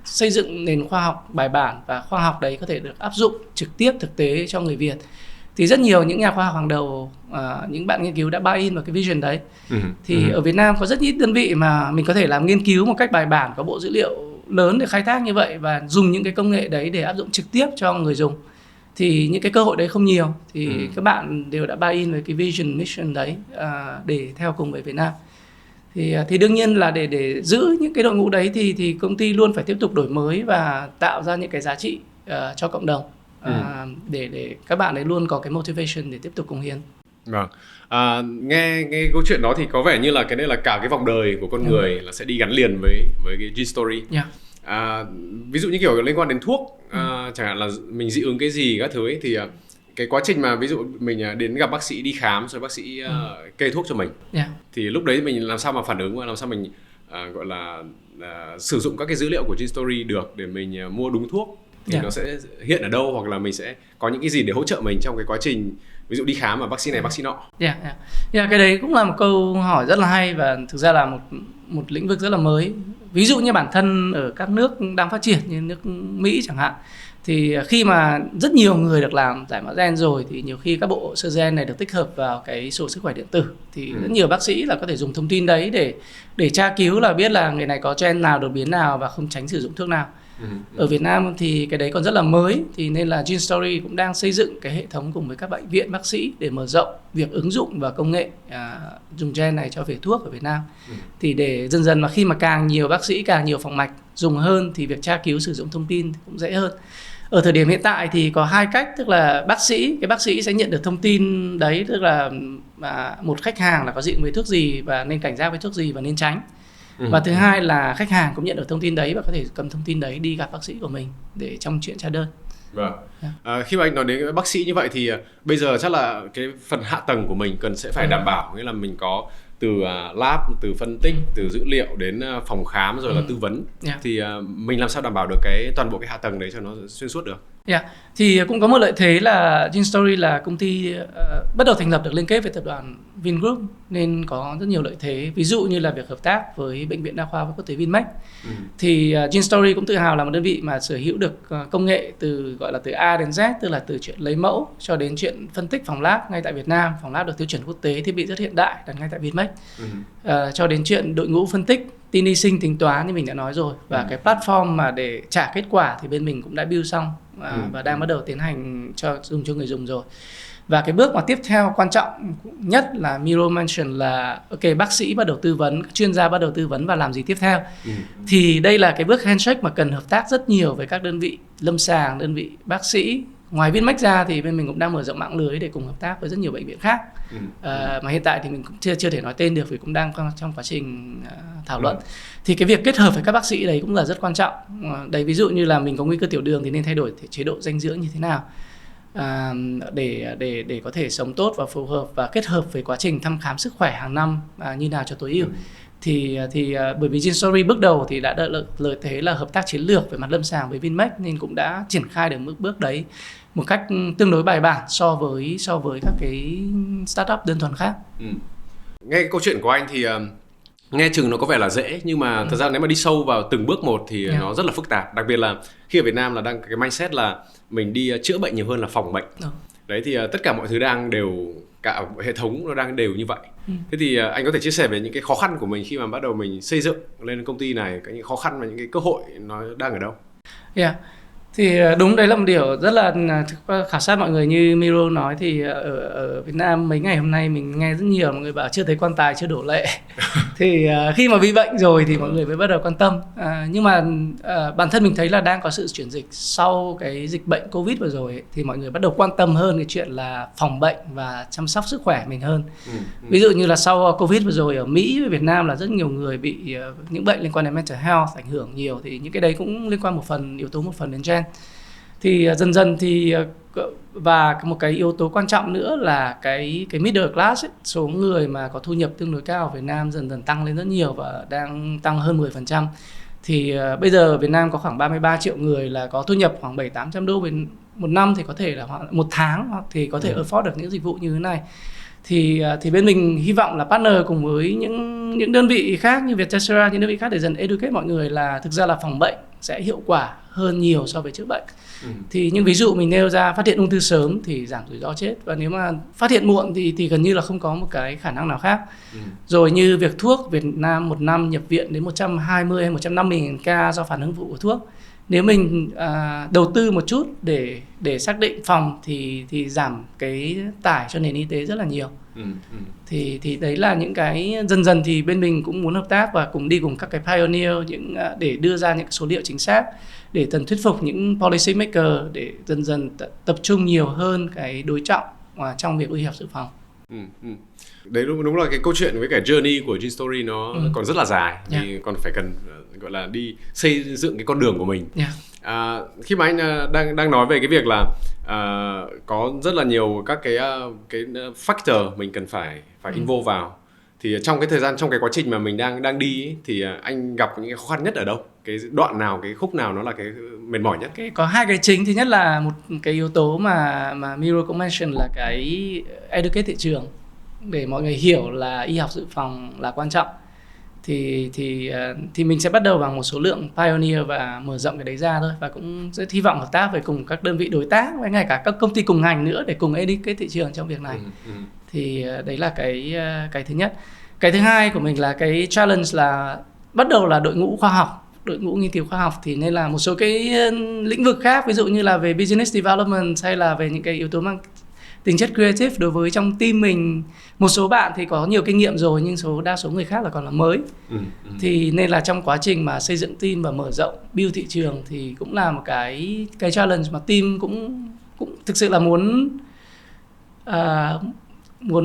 [SPEAKER 2] xây dựng nền khoa học bài bản, và khoa học đấy có thể được áp dụng trực tiếp thực tế cho người Việt. Thì rất nhiều những nhà khoa học hàng đầu, những bạn nghiên cứu đã buy in vào cái vision đấy. Thì ở Việt Nam có rất ít đơn vị mà mình có thể làm nghiên cứu một cách bài bản, có bộ dữ liệu lớn để khai thác như vậy và dùng những cái công nghệ đấy để áp dụng trực tiếp cho người dùng. Thì những cái cơ hội đấy không nhiều. Thì các bạn đều đã buy in với cái vision, mission đấy để theo cùng với Việt Nam. Thì đương nhiên là để giữ những cái đội ngũ đấy thì công ty luôn phải tiếp tục đổi mới và tạo ra những cái giá trị cho cộng đồng. Để các bạn ấy luôn có cái motivation để tiếp tục cống hiến.
[SPEAKER 1] Vâng. Nghe câu chuyện đó thì có vẻ như là cái đây là cả cái vòng đời của con người là sẽ đi gắn liền với cái Gin Story. Ví dụ như kiểu liên quan đến thuốc, chẳng hạn là mình dị ứng cái gì các thứ ấy, thì cái quá trình mà ví dụ mình đến gặp bác sĩ, đi khám rồi bác sĩ kê thuốc cho mình, thì lúc đấy mình làm sao mà phản ứng và làm sao mình gọi là sử dụng các cái dữ liệu của GenStory được để mình mua đúng thuốc thì nó sẽ hiện ở đâu, hoặc là mình sẽ có những cái gì để hỗ trợ mình trong cái quá trình ví dụ đi khám mà bác sĩ này bác sĩ nọ.
[SPEAKER 2] Cái đấy cũng là một câu hỏi rất là hay và thực ra là một lĩnh vực rất là mới. Ví dụ như bản thân ở các nước đang phát triển như nước Mỹ chẳng hạn, thì khi mà rất nhiều người được làm giải mã gen rồi thì nhiều khi các bộ sơ gen này được tích hợp vào cái sổ sức khỏe điện tử, thì rất nhiều bác sĩ là có thể dùng thông tin đấy để tra cứu là biết là người này có gen nào, đột biến nào và không tránh sử dụng thuốc nào. Ở Việt Nam thì cái đấy còn rất là mới, thì nên là GenStory cũng đang xây dựng cái hệ thống cùng với các bệnh viện bác sĩ để mở rộng việc ứng dụng và công nghệ dùng gen này cho về thuốc ở Việt Nam. Thì để dần dần mà khi mà càng nhiều bác sĩ, càng nhiều phòng mạch dùng hơn thì việc tra cứu sử dụng thông tin cũng dễ hơn. Ở thời điểm hiện tại thì có hai cách, tức là bác sĩ sẽ nhận được thông tin đấy, tức là một khách hàng là có dị ứng với thuốc gì và nên cảnh giác với thuốc gì và nên tránh. Và thứ hai là khách hàng cũng nhận được thông tin đấy và có thể cầm thông tin đấy đi gặp bác sĩ của mình để trong chuyện tra đơn.
[SPEAKER 1] Vâng. Khi mà anh nói đến bác sĩ như vậy thì bây giờ chắc là cái phần hạ tầng của mình sẽ phải đảm bảo, nghĩa là mình có từ lab, từ phân tích, từ dữ liệu đến phòng khám rồi là tư vấn. Thì mình làm sao đảm bảo được toàn bộ cái hạ tầng đấy cho nó xuyên suốt được?
[SPEAKER 2] Thì cũng có một lợi thế là GenStory là công ty bắt đầu thành lập được liên kết với tập đoàn Vingroup nên có rất nhiều lợi thế. Ví dụ như là việc hợp tác với Bệnh viện Đa khoa quốc tế Vinmec. Thì GenStory cũng tự hào là một đơn vị mà sở hữu được công nghệ từ A đến Z, tức là từ chuyện lấy mẫu cho đến chuyện phân tích phòng lab ngay tại Việt Nam. Phòng lab được tiêu chuẩn quốc tế, thiết bị rất hiện đại đặt ngay tại Vinmec. Cho đến chuyện đội ngũ phân tích, tin y sinh, tính toán như mình đã nói rồi. Và cái platform mà để trả kết quả thì bên mình cũng đã build xong và đang bắt đầu tiến hành dùng cho người dùng rồi. Và cái bước mà tiếp theo quan trọng nhất là Miro mention là bác sĩ bắt đầu tư vấn, chuyên gia bắt đầu tư vấn và làm gì tiếp theo. Thì đây là cái bước handshake mà cần hợp tác rất nhiều với các đơn vị lâm sàng, đơn vị bác sĩ. Ngoài Vinmec ra thì bên mình cũng đang mở rộng mạng lưới để cùng hợp tác với rất nhiều bệnh viện khác. Mà hiện tại thì mình cũng chưa thể nói tên được vì cũng đang trong quá trình thảo luận. Thì cái việc kết hợp với các bác sĩ đấy cũng là rất quan trọng. Đấy, ví dụ như là mình có nguy cơ tiểu đường thì nên thay đổi chế độ dinh dưỡng như thế nào để có thể sống tốt và phù hợp, và kết hợp với quá trình thăm khám sức khỏe hàng năm như nào cho tối ưu. Thì bởi vì GenStory bước đầu thì đã được lợi thế là hợp tác chiến lược về mặt lâm sàng với Vinmec nên cũng đã triển khai được bước đấy một cách tương đối bài bản so với các cái startup đơn thuần khác.
[SPEAKER 1] Nghe cái câu chuyện của anh thì nghe chừng nó có vẻ là dễ, nhưng mà thật ra nếu mà đi sâu vào từng bước một thì nó rất là phức tạp. Đặc biệt là khi ở Việt Nam là đang cái mindset là mình đi chữa bệnh nhiều hơn là phòng bệnh. Đấy thì tất cả mọi thứ đang đều, cả hệ thống nó đang đều như vậy. Thế thì anh có thể chia sẻ về những cái khó khăn của mình khi mà bắt đầu mình xây dựng lên công ty này, những khó khăn và những cái cơ hội nó đang ở đâu?
[SPEAKER 2] Thì đúng, đấy là một điều rất là khảo sát mọi người như Miro nói thì ở Việt Nam mấy ngày hôm nay mình nghe rất nhiều mọi người bảo chưa thấy quan tài chưa đổ lệ. Thì khi mà bị bệnh rồi thì mọi người mới bắt đầu quan tâm. Nhưng mà bản thân mình thấy là đang có sự chuyển dịch sau cái dịch bệnh Covid vừa rồi ấy, thì mọi người bắt đầu quan tâm hơn cái chuyện là phòng bệnh và chăm sóc sức khỏe mình hơn. Ví dụ như là sau Covid vừa rồi ở Mỹ với Việt Nam là rất nhiều người bị những bệnh liên quan đến mental health ảnh hưởng nhiều, thì những cái đấy cũng liên quan một phần đến gen. Thì dần dần thì và một cái yếu tố quan trọng nữa là cái middle class ấy, số người mà có thu nhập tương đối cao ở Việt Nam dần dần tăng lên rất nhiều và đang tăng hơn 10%. Thì bây giờ ở Việt Nam có khoảng 33 triệu người là có thu nhập khoảng 700-800 đô một năm, thì có thể là một tháng hoặc thì có thể afford được những dịch vụ như thế này. Thì bên mình hy vọng là partner cùng với những đơn vị khác như Vietcetera, những đơn vị khác để dần educate mọi người là thực ra là phòng bệnh sẽ hiệu quả hơn nhiều so với chữa bệnh. Thì những ví dụ mình nêu ra, phát hiện ung thư sớm thì giảm rủi ro chết, và nếu mà phát hiện muộn thì gần như là không có một cái khả năng nào khác. Rồi như việc thuốc, Việt Nam một năm nhập viện đến 120 hay 150.000 ca do phản ứng phụ của thuốc. Nếu mình đầu tư một chút để xác định phòng thì giảm cái tải cho nền y tế rất là nhiều. Thì đấy là những cái dần dần thì bên mình cũng muốn hợp tác và cùng đi cùng các cái pioneer để đưa ra những số liệu chính xác để dần thuyết phục những policy maker để dần dần tập trung nhiều hơn cái đối trọng trong việc y học dự phòng.
[SPEAKER 1] Đấy đúng là cái câu chuyện với cả journey của GenStory nó còn rất là dài, thì còn phải cần gọi là đi xây dựng cái con đường của mình. Khi mà anh đang nói về cái việc là có rất là nhiều các cái factor mình cần phải involve vào, Thì trong cái quá trình mà mình đang đi ấy, thì anh gặp những cái khó khăn nhất ở đâu? Cái đoạn nào, cái khúc nào nó là cái mệt mỏi nhất?
[SPEAKER 2] Có hai cái chính. Thứ nhất là một cái yếu tố mà Miro cũng mention là cái educate thị trường, để mọi người hiểu là y học dự phòng là quan trọng. Thì mình sẽ bắt đầu bằng một số lượng pioneer và mở rộng cái đấy ra thôi, và cũng rất hy vọng hợp tác với cùng các đơn vị đối tác và ngay cả các công ty cùng ngành nữa để cùng educate thị trường trong việc này. Thì đấy là cái thứ nhất. Cái thứ hai của mình là cái challenge là bắt đầu là đội ngũ khoa học, đội ngũ nghiên cứu khoa học, thì nên là một số cái lĩnh vực khác, ví dụ như là về business development hay là về những cái yếu tố mang tính chất creative, đối với trong team mình một số bạn thì có nhiều kinh nghiệm rồi, nhưng đa số người khác là còn là mới. Thì nên là trong quá trình mà xây dựng team và mở rộng build thị trường thì cũng là một cái challenge mà team cũng thực sự là muốn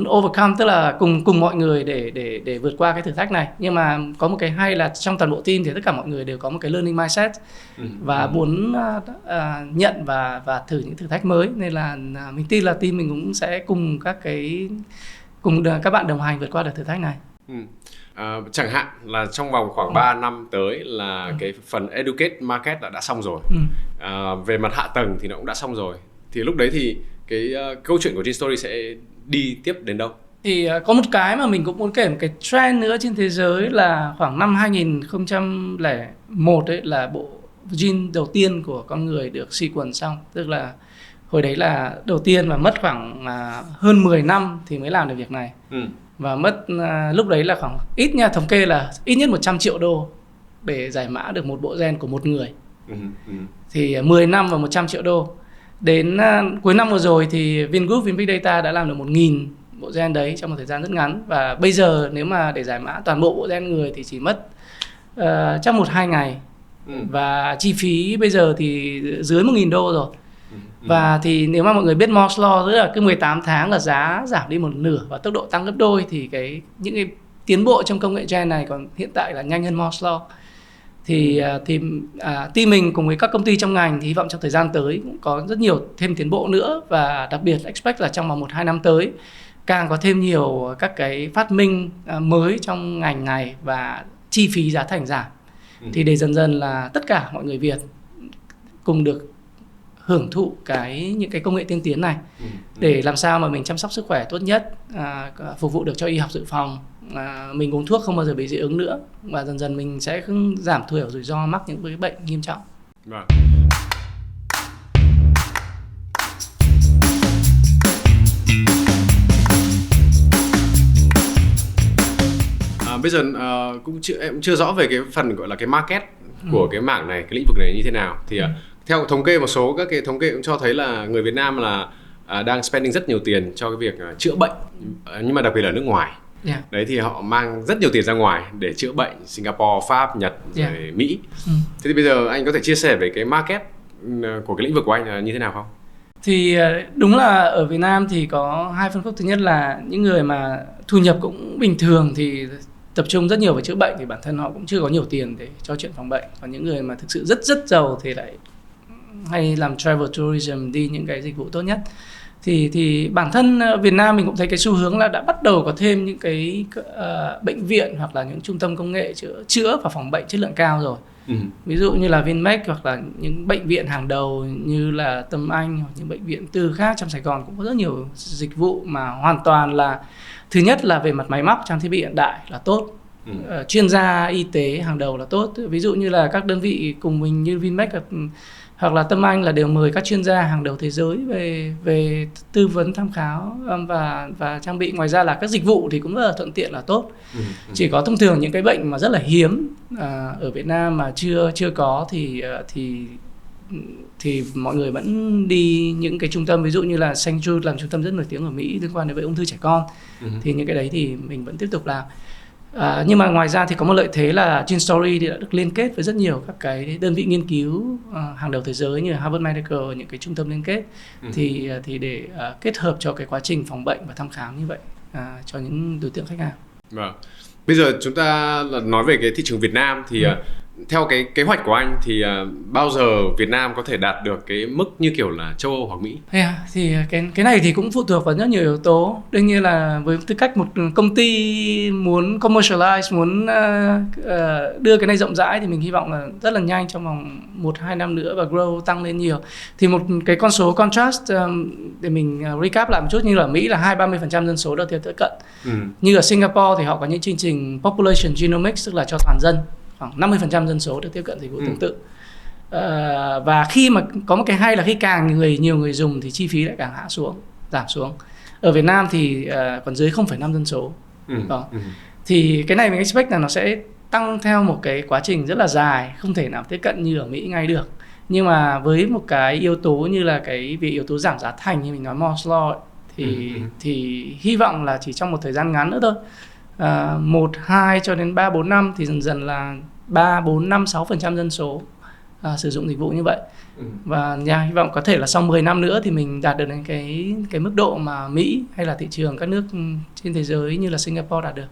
[SPEAKER 2] overcome, tức là cùng mọi người để vượt qua cái thử thách này. Nhưng mà có một cái hay là trong toàn bộ team thì tất cả mọi người đều có một cái learning mindset và muốn nhận và thử những thử thách mới, nên là mình tin là team mình cũng sẽ cùng các bạn đồng hành vượt qua được thử thách này.
[SPEAKER 1] Chẳng hạn là trong vòng khoảng 3 năm tới là cái phần educate market đã xong rồi, về mặt hạ tầng thì nó cũng đã xong rồi, thì lúc đấy thì cái câu chuyện của Gin Story sẽ đi tiếp đến đâu?
[SPEAKER 2] Thì có một cái mà mình cũng muốn kể, một cái trend nữa trên thế giới là khoảng năm 2001 ấy, là bộ gene đầu tiên của con người được sequence xong. Tức là hồi đấy là đầu tiên và mất khoảng hơn 10 năm thì mới làm được việc này. Và mất lúc đấy là khoảng thống kê là ít nhất 100 triệu đô để giải mã được một bộ gen của một người. Thì 10 năm và 100 triệu đô. Đến cuối năm vừa rồi thì Vingroup, Vinbig Data đã làm được 1.000 bộ gen đấy trong một thời gian rất ngắn. Và bây giờ nếu mà để giải mã toàn bộ bộ gen người thì chỉ mất chắc 1-2 ngày. Và chi phí bây giờ thì dưới 1.000 đô rồi. Và thì nếu mà mọi người biết Moore's Law, tức là cứ 18 tháng là giá giảm đi một nửa và tốc độ tăng gấp đôi, thì những cái tiến bộ trong công nghệ gen này còn hiện tại là nhanh hơn Moore's Law. Thì team mình cùng với các công ty trong ngành thì hy vọng trong thời gian tới cũng có rất nhiều thêm tiến bộ nữa, và đặc biệt expect là trong vòng 1-2 năm tới càng có thêm nhiều các cái phát minh mới trong ngành này và chi phí giá thành giảm. Thì để dần dần là tất cả mọi người Việt cùng được hưởng thụ những cái công nghệ tiên tiến này, để làm sao mà mình chăm sóc sức khỏe tốt nhất, phục vụ được cho y học dự phòng, mình uống thuốc không bao giờ bị dị ứng nữa, và dần dần mình sẽ giảm thiểu rủi ro mắc những cái bệnh nghiêm trọng.
[SPEAKER 1] Bây giờ em cũng chưa rõ về cái phần gọi là cái market của cái mảng này, cái lĩnh vực này như thế nào. Thì theo thống kê, một số các cái thống kê cũng cho thấy là người Việt Nam là đang spending rất nhiều tiền cho cái việc chữa bệnh, nhưng mà đặc biệt là nước ngoài. Đấy, thì họ mang rất nhiều tiền ra ngoài để chữa bệnh, Singapore, Pháp, Nhật, rồi Mỹ. Thế thì bây giờ anh có thể chia sẻ về cái market của cái lĩnh vực của anh là như thế nào không?
[SPEAKER 2] Thì đúng là ở Việt Nam thì có hai phân khúc. Thứ nhất là những người mà thu nhập cũng bình thường thì tập trung rất nhiều vào chữa bệnh, thì bản thân họ cũng chưa có nhiều tiền để cho chuyện phòng bệnh. Còn những người mà thực sự rất giàu thì lại hay làm travel tourism, đi những cái dịch vụ tốt nhất. Thì bản thân Việt Nam mình cũng thấy cái xu hướng là đã bắt đầu có thêm những cái bệnh viện hoặc là những trung tâm công nghệ chữa và phòng bệnh chất lượng cao rồi. Ví dụ như là Vinmec, hoặc là những bệnh viện hàng đầu như là Tâm Anh, hoặc những bệnh viện tư khác trong Sài Gòn cũng có rất nhiều dịch vụ mà hoàn toàn là, thứ nhất là về mặt máy móc, trang thiết bị hiện đại là tốt, chuyên gia y tế hàng đầu là tốt. Ví dụ như là các đơn vị cùng mình như Vinmec hoặc là Tâm Anh là đều mời các chuyên gia hàng đầu thế giới về tư vấn, tham khảo và trang bị. Ngoài ra là các dịch vụ thì cũng rất là thuận tiện, là tốt. Chỉ có thông thường những cái bệnh mà rất là hiếm ở Việt Nam mà chưa có thì mọi người vẫn đi những cái trung tâm, ví dụ như là St. Jude làm trung tâm rất nổi tiếng ở Mỹ liên quan đến ung thư trẻ con. Thì những cái đấy thì mình vẫn tiếp tục làm. Nhưng mà ngoài ra thì có một lợi thế là Gin Story thì đã được liên kết với rất nhiều các cái đơn vị nghiên cứu hàng đầu thế giới như Harvard Medical, những cái trung tâm liên kết, thì để kết hợp cho cái quá trình phòng bệnh và thăm khám như vậy cho những đối tượng khách hàng.
[SPEAKER 1] Bây giờ chúng ta nói về cái thị trường Việt Nam thì theo cái kế hoạch của anh thì bao giờ Việt Nam có thể đạt được cái mức như kiểu là châu Âu hoặc Mỹ?
[SPEAKER 2] Thì cái này thì cũng phụ thuộc vào rất nhiều yếu tố. Đương nhiên là với tư cách một công ty muốn commercialize, muốn đưa cái này rộng rãi thì mình hy vọng là rất là nhanh, trong vòng 1-2 năm nữa và grow tăng lên nhiều. Thì một cái con số contrast để mình recap lại một chút, như là ở Mỹ là 20-30% dân số đã tiếp cận. Như ở Singapore thì họ có những chương trình population genomics, tức là cho toàn dân, khoảng 50% dân số được tiếp cận dịch vụ tương tự. Và khi mà có một cái hay là khi càng nhiều người dùng thì chi phí lại càng giảm xuống. Ở Việt Nam thì còn dưới 0,5 dân số. Thì cái này mình expect là nó sẽ tăng theo một cái quá trình rất là dài, không thể nào tiếp cận như ở Mỹ ngay được. Nhưng mà với một cái yếu tố như là cái vì yếu tố giảm giá thành như mình nói Moore's Law ấy, thì hy vọng là chỉ trong một thời gian ngắn nữa thôi, 1, 2 cho đến 3, 4 năm thì dần dần là 3, 4, 5, 6% dân số sử dụng dịch vụ như vậy. Và hy vọng có thể là sau 10 năm nữa thì mình đạt được đến cái mức độ mà Mỹ hay là thị trường các nước trên thế giới như là Singapore đạt được.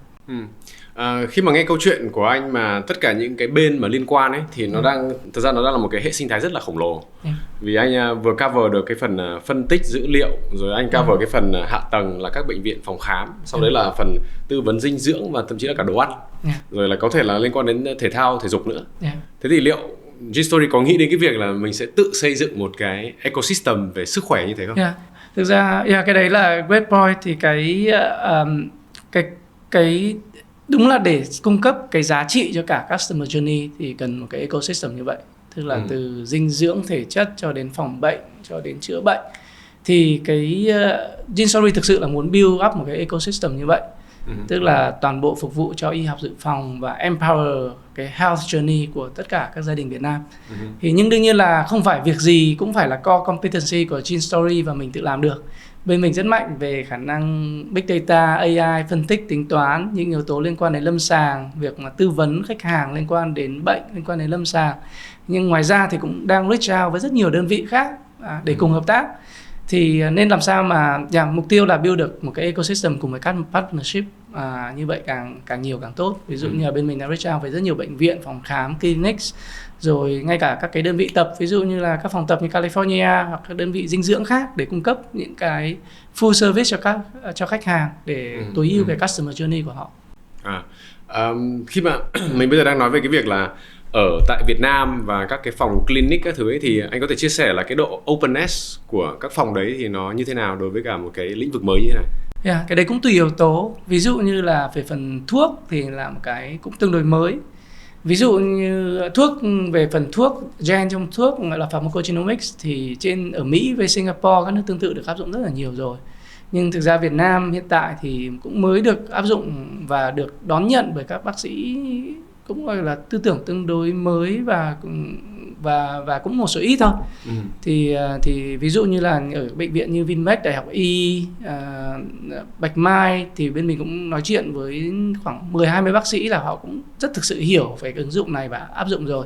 [SPEAKER 1] Khi mà nghe câu chuyện của anh mà tất cả những cái bên mà liên quan ấy thì nó thực ra nó đang là một cái hệ sinh thái rất là khổng lồ. Vì anh vừa cover được cái phần phân tích dữ liệu, rồi anh cover cái phần hạ tầng là các bệnh viện, phòng khám, sau đấy là phần tư vấn dinh dưỡng và thậm chí là cả đồ ăn, rồi là có thể là liên quan đến thể thao, thể dục nữa. Thế thì liệu Gstory có nghĩ đến cái việc là mình sẽ tự xây dựng một cái ecosystem về sức khỏe như thế không?
[SPEAKER 2] Thực ra cái đấy là great point. Thì cái đúng là để cung cấp cái giá trị cho cả customer journey thì cần một cái ecosystem như vậy, tức là từ dinh dưỡng, thể chất cho đến phòng bệnh, cho đến chữa bệnh. Thì cái Gstory thực sự là muốn build up một cái ecosystem như vậy, tức là toàn bộ phục vụ cho y học dự phòng và empower cái health journey của tất cả các gia đình Việt Nam. Thì nhưng đương nhiên là không phải việc gì cũng phải là core competency của Gstory và mình tự làm được. Bên mình rất mạnh về khả năng Big Data, AI, phân tích, tính toán, những yếu tố liên quan đến lâm sàng, việc mà tư vấn khách hàng liên quan đến bệnh, liên quan đến lâm sàng. Nhưng ngoài ra thì cũng đang reach out với rất nhiều đơn vị khác để cùng hợp tác. Thì nên làm sao mà mục tiêu là build được một cái ecosystem cùng với các partnership như vậy càng nhiều càng tốt. Ví dụ như là bên mình đã reach out với rất nhiều bệnh viện, phòng khám, clinics, rồi ngay cả các cái đơn vị tập, ví dụ như là các phòng tập như California hoặc các đơn vị dinh dưỡng khác để cung cấp những cái full service cho khách hàng để tối ưu cái customer journey của họ.
[SPEAKER 1] Khi mà mình bây giờ đang nói về cái việc là ở tại Việt Nam và các cái phòng clinic các thứ ấy, thì anh có thể chia sẻ là cái độ openness của các phòng đấy thì nó như thế nào đối với cả một cái lĩnh vực mới như thế này?
[SPEAKER 2] Cái đấy cũng tùy yếu tố. Ví dụ như là về phần thuốc thì là một cái cũng tương đối mới. Ví dụ như về phần thuốc, gen trong thuốc gọi là pharmacogenomics thì ở Mỹ với Singapore các nước tương tự được áp dụng rất là nhiều rồi. Nhưng thực ra Việt Nam hiện tại thì cũng mới được áp dụng và được đón nhận bởi các bác sĩ cũng gọi là tư tưởng tương đối mới và cũng một số ít thôi. Thì ví dụ như là ở bệnh viện như Vinmec, Đại học Y, Bạch Mai thì bên mình cũng nói chuyện với khoảng 10-20 bác sĩ là họ cũng rất thực sự hiểu về cái ứng dụng này và áp dụng rồi.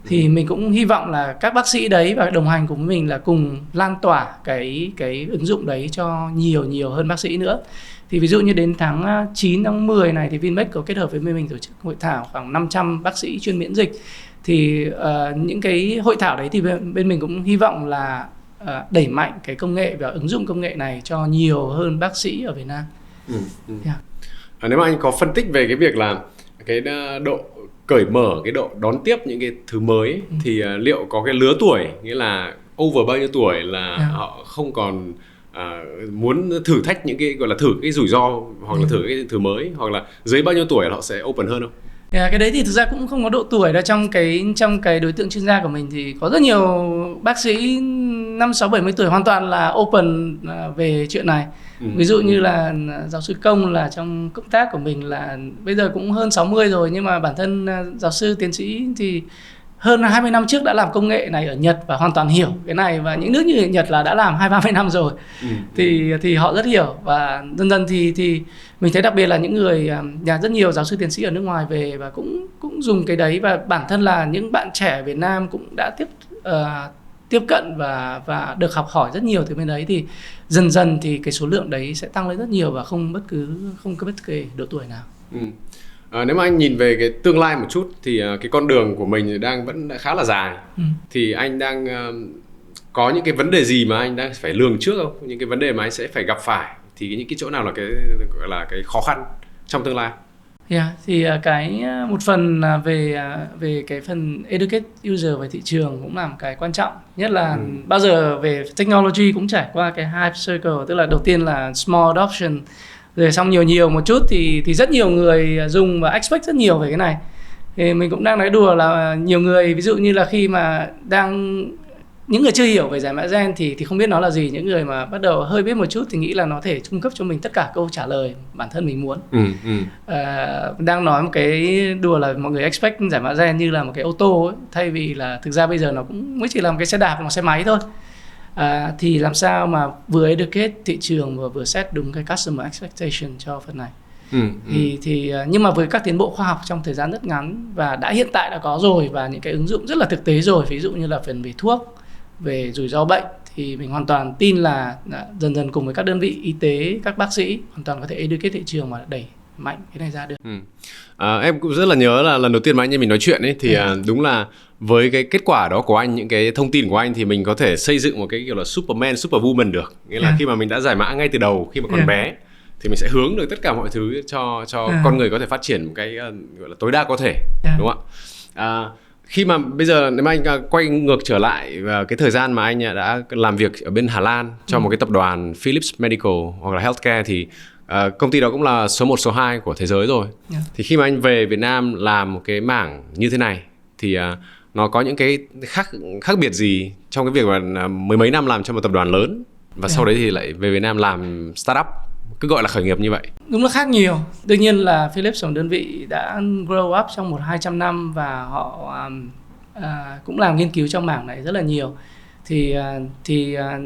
[SPEAKER 2] Thì mình cũng hy vọng là các bác sĩ đấy và đồng hành cùng với mình là cùng lan tỏa cái ứng dụng đấy cho nhiều hơn bác sĩ nữa. Thì ví dụ như đến tháng 9, tháng 10 này thì Vinmec có kết hợp với mình tổ chức hội thảo khoảng 500 bác sĩ chuyên miễn dịch. Thì những cái hội thảo đấy thì bên mình cũng hy vọng là đẩy mạnh cái công nghệ và ứng dụng công nghệ này cho nhiều hơn bác sĩ ở Việt Nam.
[SPEAKER 1] Nếu mà anh có phân tích về cái việc là cái độ cởi mở, cái độ đón tiếp những cái thứ mới ấy, thì liệu có cái lứa tuổi, nghĩa là over bao nhiêu tuổi là họ không còn muốn thử thách những cái gọi là thử cái rủi ro hoặc là thử cái thứ mới, hoặc là dưới bao nhiêu tuổi họ sẽ open hơn không?
[SPEAKER 2] Cái đấy thì thực ra cũng không có độ tuổi đâu. Trong cái đối tượng chuyên gia của mình thì có rất nhiều bác sĩ 5, 6, 70 tuổi hoàn toàn là open về chuyện này. Ví dụ như là giáo sư Công là trong công tác của mình là bây giờ cũng hơn 60 rồi, nhưng mà bản thân giáo sư tiến sĩ thì hơn 20 năm trước đã làm công nghệ này ở Nhật và hoàn toàn hiểu cái này, và những nước như Nhật là đã làm 20-30 năm rồi. Thì họ rất hiểu, và dần dần thì mình thấy đặc biệt là những người rất nhiều giáo sư tiến sĩ ở nước ngoài về và cũng dùng cái đấy, và bản thân là những bạn trẻ ở Việt Nam cũng đã tiếp cận và được học hỏi rất nhiều từ bên đấy, thì dần thì cái số lượng đấy sẽ tăng lên rất nhiều và không có bất kỳ độ tuổi nào.
[SPEAKER 1] Nếu mà anh nhìn về cái tương lai một chút thì cái con đường của mình vẫn đã khá là dài. Thì anh đang có những cái vấn đề gì mà anh đang phải lường trước không? Những cái vấn đề mà anh sẽ phải gặp phải, thì những cái chỗ nào là cái gọi là cái khó khăn trong tương lai?
[SPEAKER 2] Thì cái một phần là về cái phần educate user về thị trường cũng là một cái quan trọng. Nhất là bao giờ về technology cũng trải qua cái hype circle, tức là đầu tiên là small adoption, rồi xong nhiều một chút thì rất nhiều người dùng và expect rất nhiều về cái này. Thì mình cũng đang nói đùa là nhiều người, ví dụ như là khi mà những người chưa hiểu về giải mã gen thì không biết nó là gì. Những người mà bắt đầu hơi biết một chút thì nghĩ là nó thể cung cấp cho mình tất cả câu trả lời bản thân mình muốn. Đang nói một cái đùa là mọi người expect giải mã gen như là một cái ô tô ấy, thay vì là thực ra bây giờ nó cũng mới chỉ là một cái xe đạp, một xe máy thôi. Thì làm sao mà vừa educate thị trường và vừa set đúng cái customer expectation cho phần này. Nhưng mà với các tiến bộ khoa học trong thời gian rất ngắn và hiện tại đã có rồi, và những cái ứng dụng rất là thực tế rồi, ví dụ như là phần về thuốc, về rủi ro bệnh, thì mình hoàn toàn tin là dần dần cùng với các đơn vị y tế, các bác sĩ hoàn toàn có thể educate thị trường mà đẩy mạnh cái này ra được.
[SPEAKER 1] Em cũng rất là nhớ là lần đầu tiên mà anh em mình nói chuyện ấy thì đúng là với cái kết quả đó của anh, những cái thông tin của anh, thì mình có thể xây dựng một cái kiểu là Superman, Superwoman được. Nghĩa là khi mà mình đã giải mã ngay từ đầu khi mà còn bé thì mình sẽ hướng được tất cả mọi thứ cho con người có thể phát triển một cái gọi là tối đa có thể, đúng không ạ? Khi mà bây giờ nếu mà anh quay ngược trở lại vào cái thời gian mà anh đã làm việc ở bên Hà Lan cho một cái tập đoàn Philips Medical hoặc là Healthcare, thì công ty đó cũng là số 1, số 2 của thế giới rồi. Thì khi mà anh về Việt Nam làm một cái mảng như thế này thì nó có những cái khác biệt gì trong cái việc mà mười mấy năm làm cho một tập đoàn lớn và sau đấy thì lại về Việt Nam làm startup, cứ gọi là khởi nghiệp như vậy? Đúng
[SPEAKER 2] là khác nhiều. Đương nhiên là Philips là một đơn vị đã grow up trong 100-200 năm và họ cũng làm nghiên cứu trong mảng này rất là nhiều.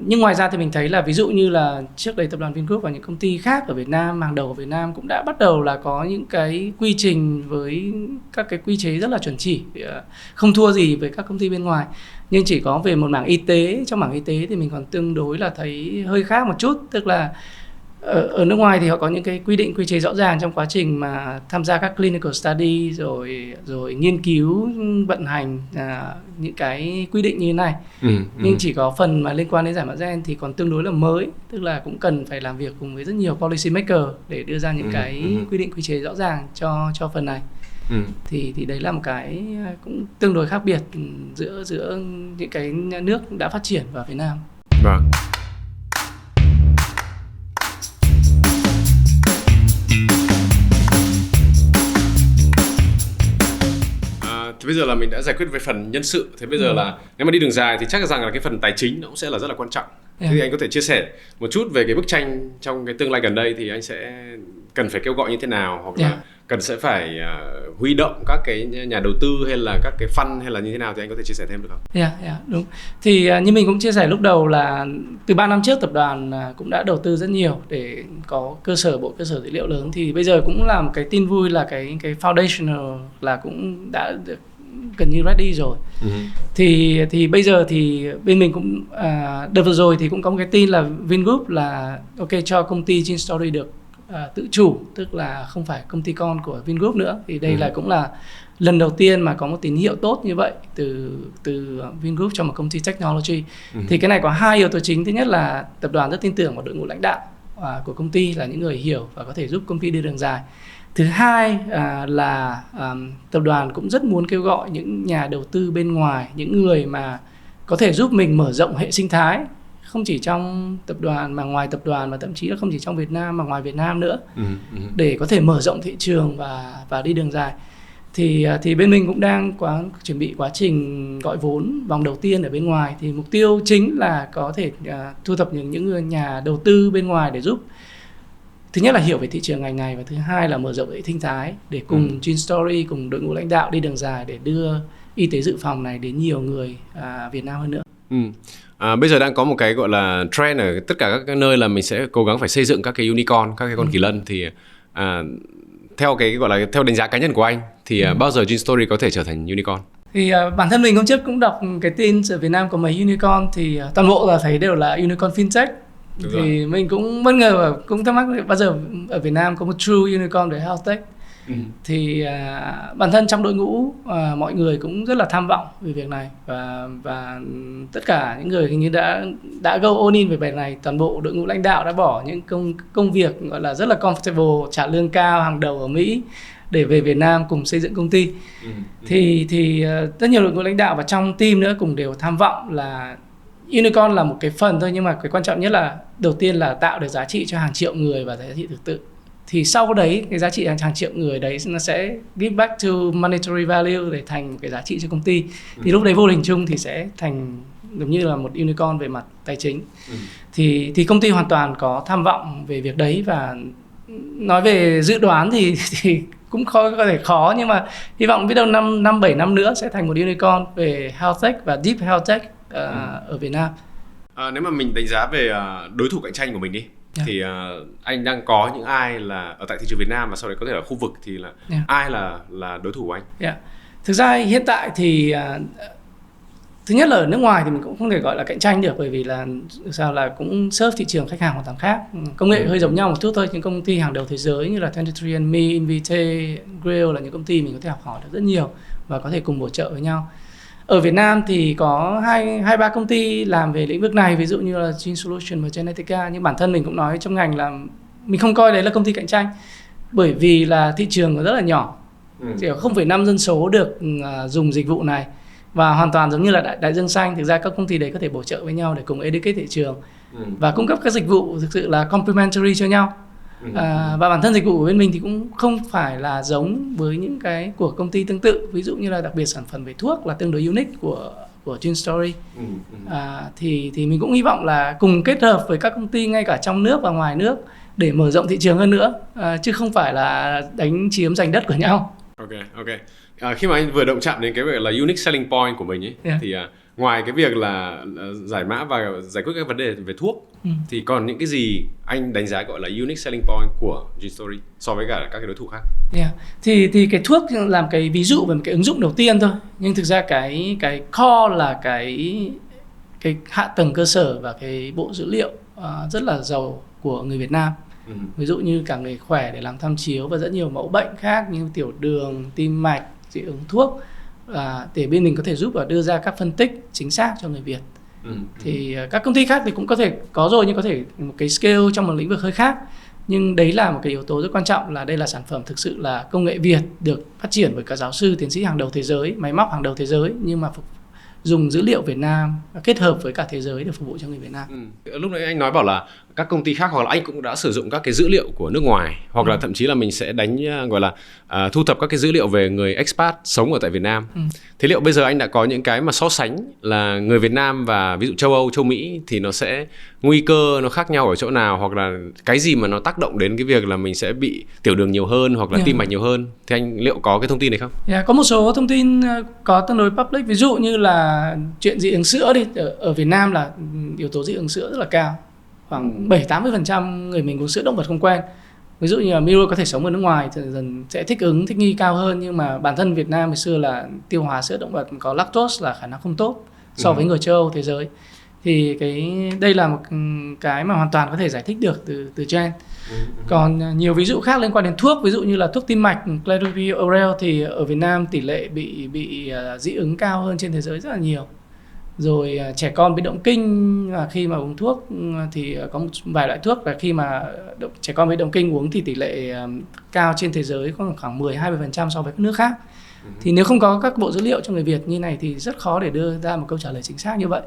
[SPEAKER 2] Nhưng ngoài ra thì mình thấy là ví dụ như là trước đây tập đoàn Vingroup và những công ty khác ở Việt Nam, hàng đầu ở Việt Nam cũng đã bắt đầu là có những cái quy trình với các cái quy chế rất là chuẩn chỉ, không thua gì với các công ty bên ngoài. Nhưng chỉ có về một mảng y tế, trong mảng y tế thì mình còn tương đối là thấy hơi khác một chút. Tức là ở nước ngoài thì họ có những cái quy định quy chế rõ ràng trong quá trình mà tham gia các clinical study, rồi nghiên cứu vận hành những cái quy định như thế này. Nhưng chỉ có phần mà liên quan đến giải mã gen thì còn tương đối là mới, tức là cũng cần phải làm việc cùng với rất nhiều policy maker để đưa ra những cái quy định quy chế rõ ràng cho phần này. Thì đấy là một cái cũng tương đối khác biệt giữa những cái nước đã phát triển và Việt Nam.
[SPEAKER 1] Vâng. Thì bây giờ là mình đã giải quyết về phần nhân sự. Thế bây giờ là nếu mà đi đường dài thì chắc rằng là cái phần tài chính nó cũng sẽ là rất là quan trọng. Thế thì anh có thể chia sẻ một chút về cái bức tranh trong cái tương lai gần đây, thì anh sẽ cần phải kêu gọi như thế nào, hoặc là cần sẽ phải huy động các cái nhà đầu tư hay là các cái fund hay là như thế nào, thì anh có thể chia sẻ thêm được không?
[SPEAKER 2] Đúng. Thì như mình cũng chia sẻ lúc đầu là từ 3 năm trước tập đoàn cũng đã đầu tư rất nhiều để có bộ cơ sở dữ liệu lớn. Thì bây giờ cũng là một cái tin vui là cái foundational là cũng đã được gần như ready rồi. Thì bây giờ thì bên mình cũng đợt vừa rồi thì cũng có một cái tin là Vingroup là cho công ty Gene Story được tự chủ, tức là không phải công ty con của Vingroup nữa. Thì đây là cũng là lần đầu tiên mà có một tín hiệu tốt như vậy từ Vingroup cho một công ty technology. Thì cái này có hai yếu tố chính. Thứ nhất là tập đoàn rất tin tưởng vào đội ngũ lãnh đạo của công ty, là những người hiểu và có thể giúp công ty đi đường dài. Thứ hai là tập đoàn cũng rất muốn kêu gọi những nhà đầu tư bên ngoài, những người mà có thể giúp mình mở rộng hệ sinh thái, không chỉ trong tập đoàn mà ngoài tập đoàn, và thậm chí là không chỉ trong Việt Nam mà ngoài Việt Nam nữa, để có thể mở rộng thị trường và đi đường dài. Thì bên mình cũng đang chuẩn bị quá trình gọi vốn vòng đầu tiên ở bên ngoài. Thì mục tiêu chính là có thể thu thập những người nhà đầu tư bên ngoài để giúp, thứ nhất là hiểu về thị trường ngành này, và thứ hai là mở rộng hệ sinh thái để cùng Gene Story, cùng đội ngũ lãnh đạo đi đường dài để đưa y tế dự phòng này đến nhiều người Việt Nam hơn nữa.
[SPEAKER 1] Bây giờ đang có một cái gọi là trend ở tất cả các nơi là mình sẽ cố gắng phải xây dựng các cái unicorn, các cái con kỳ lân. Thì theo cái gọi là theo đánh giá cá nhân của anh thì bao giờ Gene Story có thể trở thành unicorn?
[SPEAKER 2] Thì bản thân mình hôm trước cũng đọc cái tin ở Việt Nam có mấy unicorn, thì toàn bộ là thấy đều là unicorn fintech. Thì mình cũng bất ngờ và cũng thắc mắc bao giờ ở Việt Nam có một true unicorn về health tech. Thì bản thân trong đội ngũ mọi người cũng rất là tham vọng về việc này, và tất cả những người hình như đã go all in về việc này. Toàn bộ đội ngũ lãnh đạo đã bỏ những công việc gọi là rất là comfortable, trả lương cao hàng đầu ở Mỹ để về Việt Nam cùng xây dựng công ty. Thì rất nhiều đội ngũ lãnh đạo và trong team nữa cùng đều tham vọng là Unicorn là một cái phần thôi, nhưng mà cái quan trọng nhất là đầu tiên là tạo được giá trị cho hàng triệu người và giá trị thực tự. Thì sau đấy cái giá trị hàng triệu người đấy nó sẽ give back to monetary value để thành một cái giá trị cho công ty. Thì lúc đấy vô hình chung thì sẽ thành giống như là một unicorn về mặt tài chính. Thì công ty hoàn toàn có tham vọng về việc đấy, và nói về dự đoán thì cũng có thể khó, nhưng mà hy vọng biết đâu 5-7 năm nữa sẽ thành một unicorn về health tech và deep health tech ở Việt Nam.
[SPEAKER 1] Nếu mà mình đánh giá về đối thủ cạnh tranh của mình đi, thì anh đang có những ai là ở tại thị trường Việt Nam và sau đấy có thể là khu vực, thì là ai là đối thủ của anh?
[SPEAKER 2] Thực ra hiện tại thì thứ nhất là ở nước ngoài thì mình cũng không thể gọi là cạnh tranh được, bởi vì là sao là cũng serve thị trường khách hàng hoàn toàn khác, công nghệ hơi giống nhau một chút thôi. Những công ty hàng đầu thế giới như là 23andMe, Invitae, Grail là những công ty mình có thể học hỏi được rất nhiều và có thể cùng bổ trợ với nhau. Ở Việt Nam thì có 2-3 công ty làm về lĩnh vực này, ví dụ như là Gene Solution và Genetica, nhưng bản thân mình cũng nói trong ngành là mình không coi đấy là công ty cạnh tranh, bởi vì là thị trường rất là nhỏ, chỉ có 0,5 dân số được dùng dịch vụ này, và hoàn toàn giống như là đại dương xanh. Thực ra các công ty đấy có thể bổ trợ với nhau để cùng educate thị trường và cung cấp các dịch vụ thực sự là complementary cho nhau. Và bản thân dịch vụ của bên mình thì cũng không phải là giống với những cái của công ty tương tự, ví dụ như là đặc biệt sản phẩm về thuốc là tương đối unique của Gene Story. Thì mình cũng hy vọng là cùng kết hợp với các công ty ngay cả trong nước và ngoài nước để mở rộng thị trường hơn nữa, chứ không phải là đánh chiếm giành đất của nhau.
[SPEAKER 1] Ok. Khi mà anh vừa động chạm đến cái việc là unique selling point của mình ấy, thì ngoài cái việc là giải mã và giải quyết các vấn đề về thuốc, thì còn những cái gì anh đánh giá gọi là unique selling point của Gene Story so với cả các cái đối thủ khác?
[SPEAKER 2] Thì cái thuốc làm cái ví dụ về một cái ứng dụng đầu tiên thôi, nhưng thực ra cái core là cái hạ tầng cơ sở và cái bộ dữ liệu rất là giàu của người Việt Nam. Ví dụ như cả người khỏe để làm tham chiếu và rất nhiều mẫu bệnh khác như tiểu đường, tim mạch, dị ứng thuốc, để bên mình có thể giúp và đưa ra các phân tích chính xác cho người Việt. Thì các công ty khác thì cũng có thể có rồi, nhưng có thể một cái scale trong một lĩnh vực hơi khác. Nhưng đấy là một cái yếu tố rất quan trọng, là đây là sản phẩm thực sự là công nghệ Việt được phát triển bởi các giáo sư, tiến sĩ hàng đầu thế giới, máy móc hàng đầu thế giới, nhưng mà dùng dữ liệu Việt Nam kết hợp với cả thế giới để phục vụ cho người Việt Nam.
[SPEAKER 1] Lúc nãy anh nói bảo là các công ty khác, hoặc là anh cũng đã sử dụng các cái dữ liệu của nước ngoài, hoặc là thậm chí là mình sẽ gọi là thu thập các cái dữ liệu về người expat sống ở tại Việt Nam. Thế liệu bây giờ anh đã có những cái mà so sánh là người Việt Nam và ví dụ châu Âu, châu Mỹ thì nó sẽ nguy cơ nó khác nhau ở chỗ nào, hoặc là cái gì mà nó tác động đến cái việc là mình sẽ bị tiểu đường nhiều hơn hoặc là tim mạch nhiều hơn? Thì anh liệu có cái thông tin này không?
[SPEAKER 2] Có một số thông tin có tương đối public, ví dụ như là chuyện dị ứng sữa đi, ở Việt Nam là yếu tố dị ứng sữa rất là cao, khoảng 7-80% người mình uống sữa động vật không quen. Ví dụ như là Miro có thể sống ở nước ngoài thì dần sẽ thích nghi cao hơn, nhưng mà bản thân Việt Nam hồi xưa là tiêu hóa sữa động vật có lactose là khả năng không tốt so với người châu Âu thế giới. Thì đây là một cái mà hoàn toàn có thể giải thích được từ gen. Còn nhiều ví dụ khác liên quan đến thuốc, ví dụ như là thuốc tim mạch Cladribine Oral thì ở Việt Nam tỷ lệ bị dị ứng cao hơn trên thế giới rất là nhiều. Rồi trẻ con bị động kinh khi mà uống thuốc thì có một vài loại thuốc là khi mà trẻ con bị động kinh uống thì tỷ lệ cao trên thế giới khoảng 10-20% so với các nước khác. Thì nếu không có các bộ dữ liệu cho người Việt như này thì rất khó để đưa ra một câu trả lời chính xác như vậy.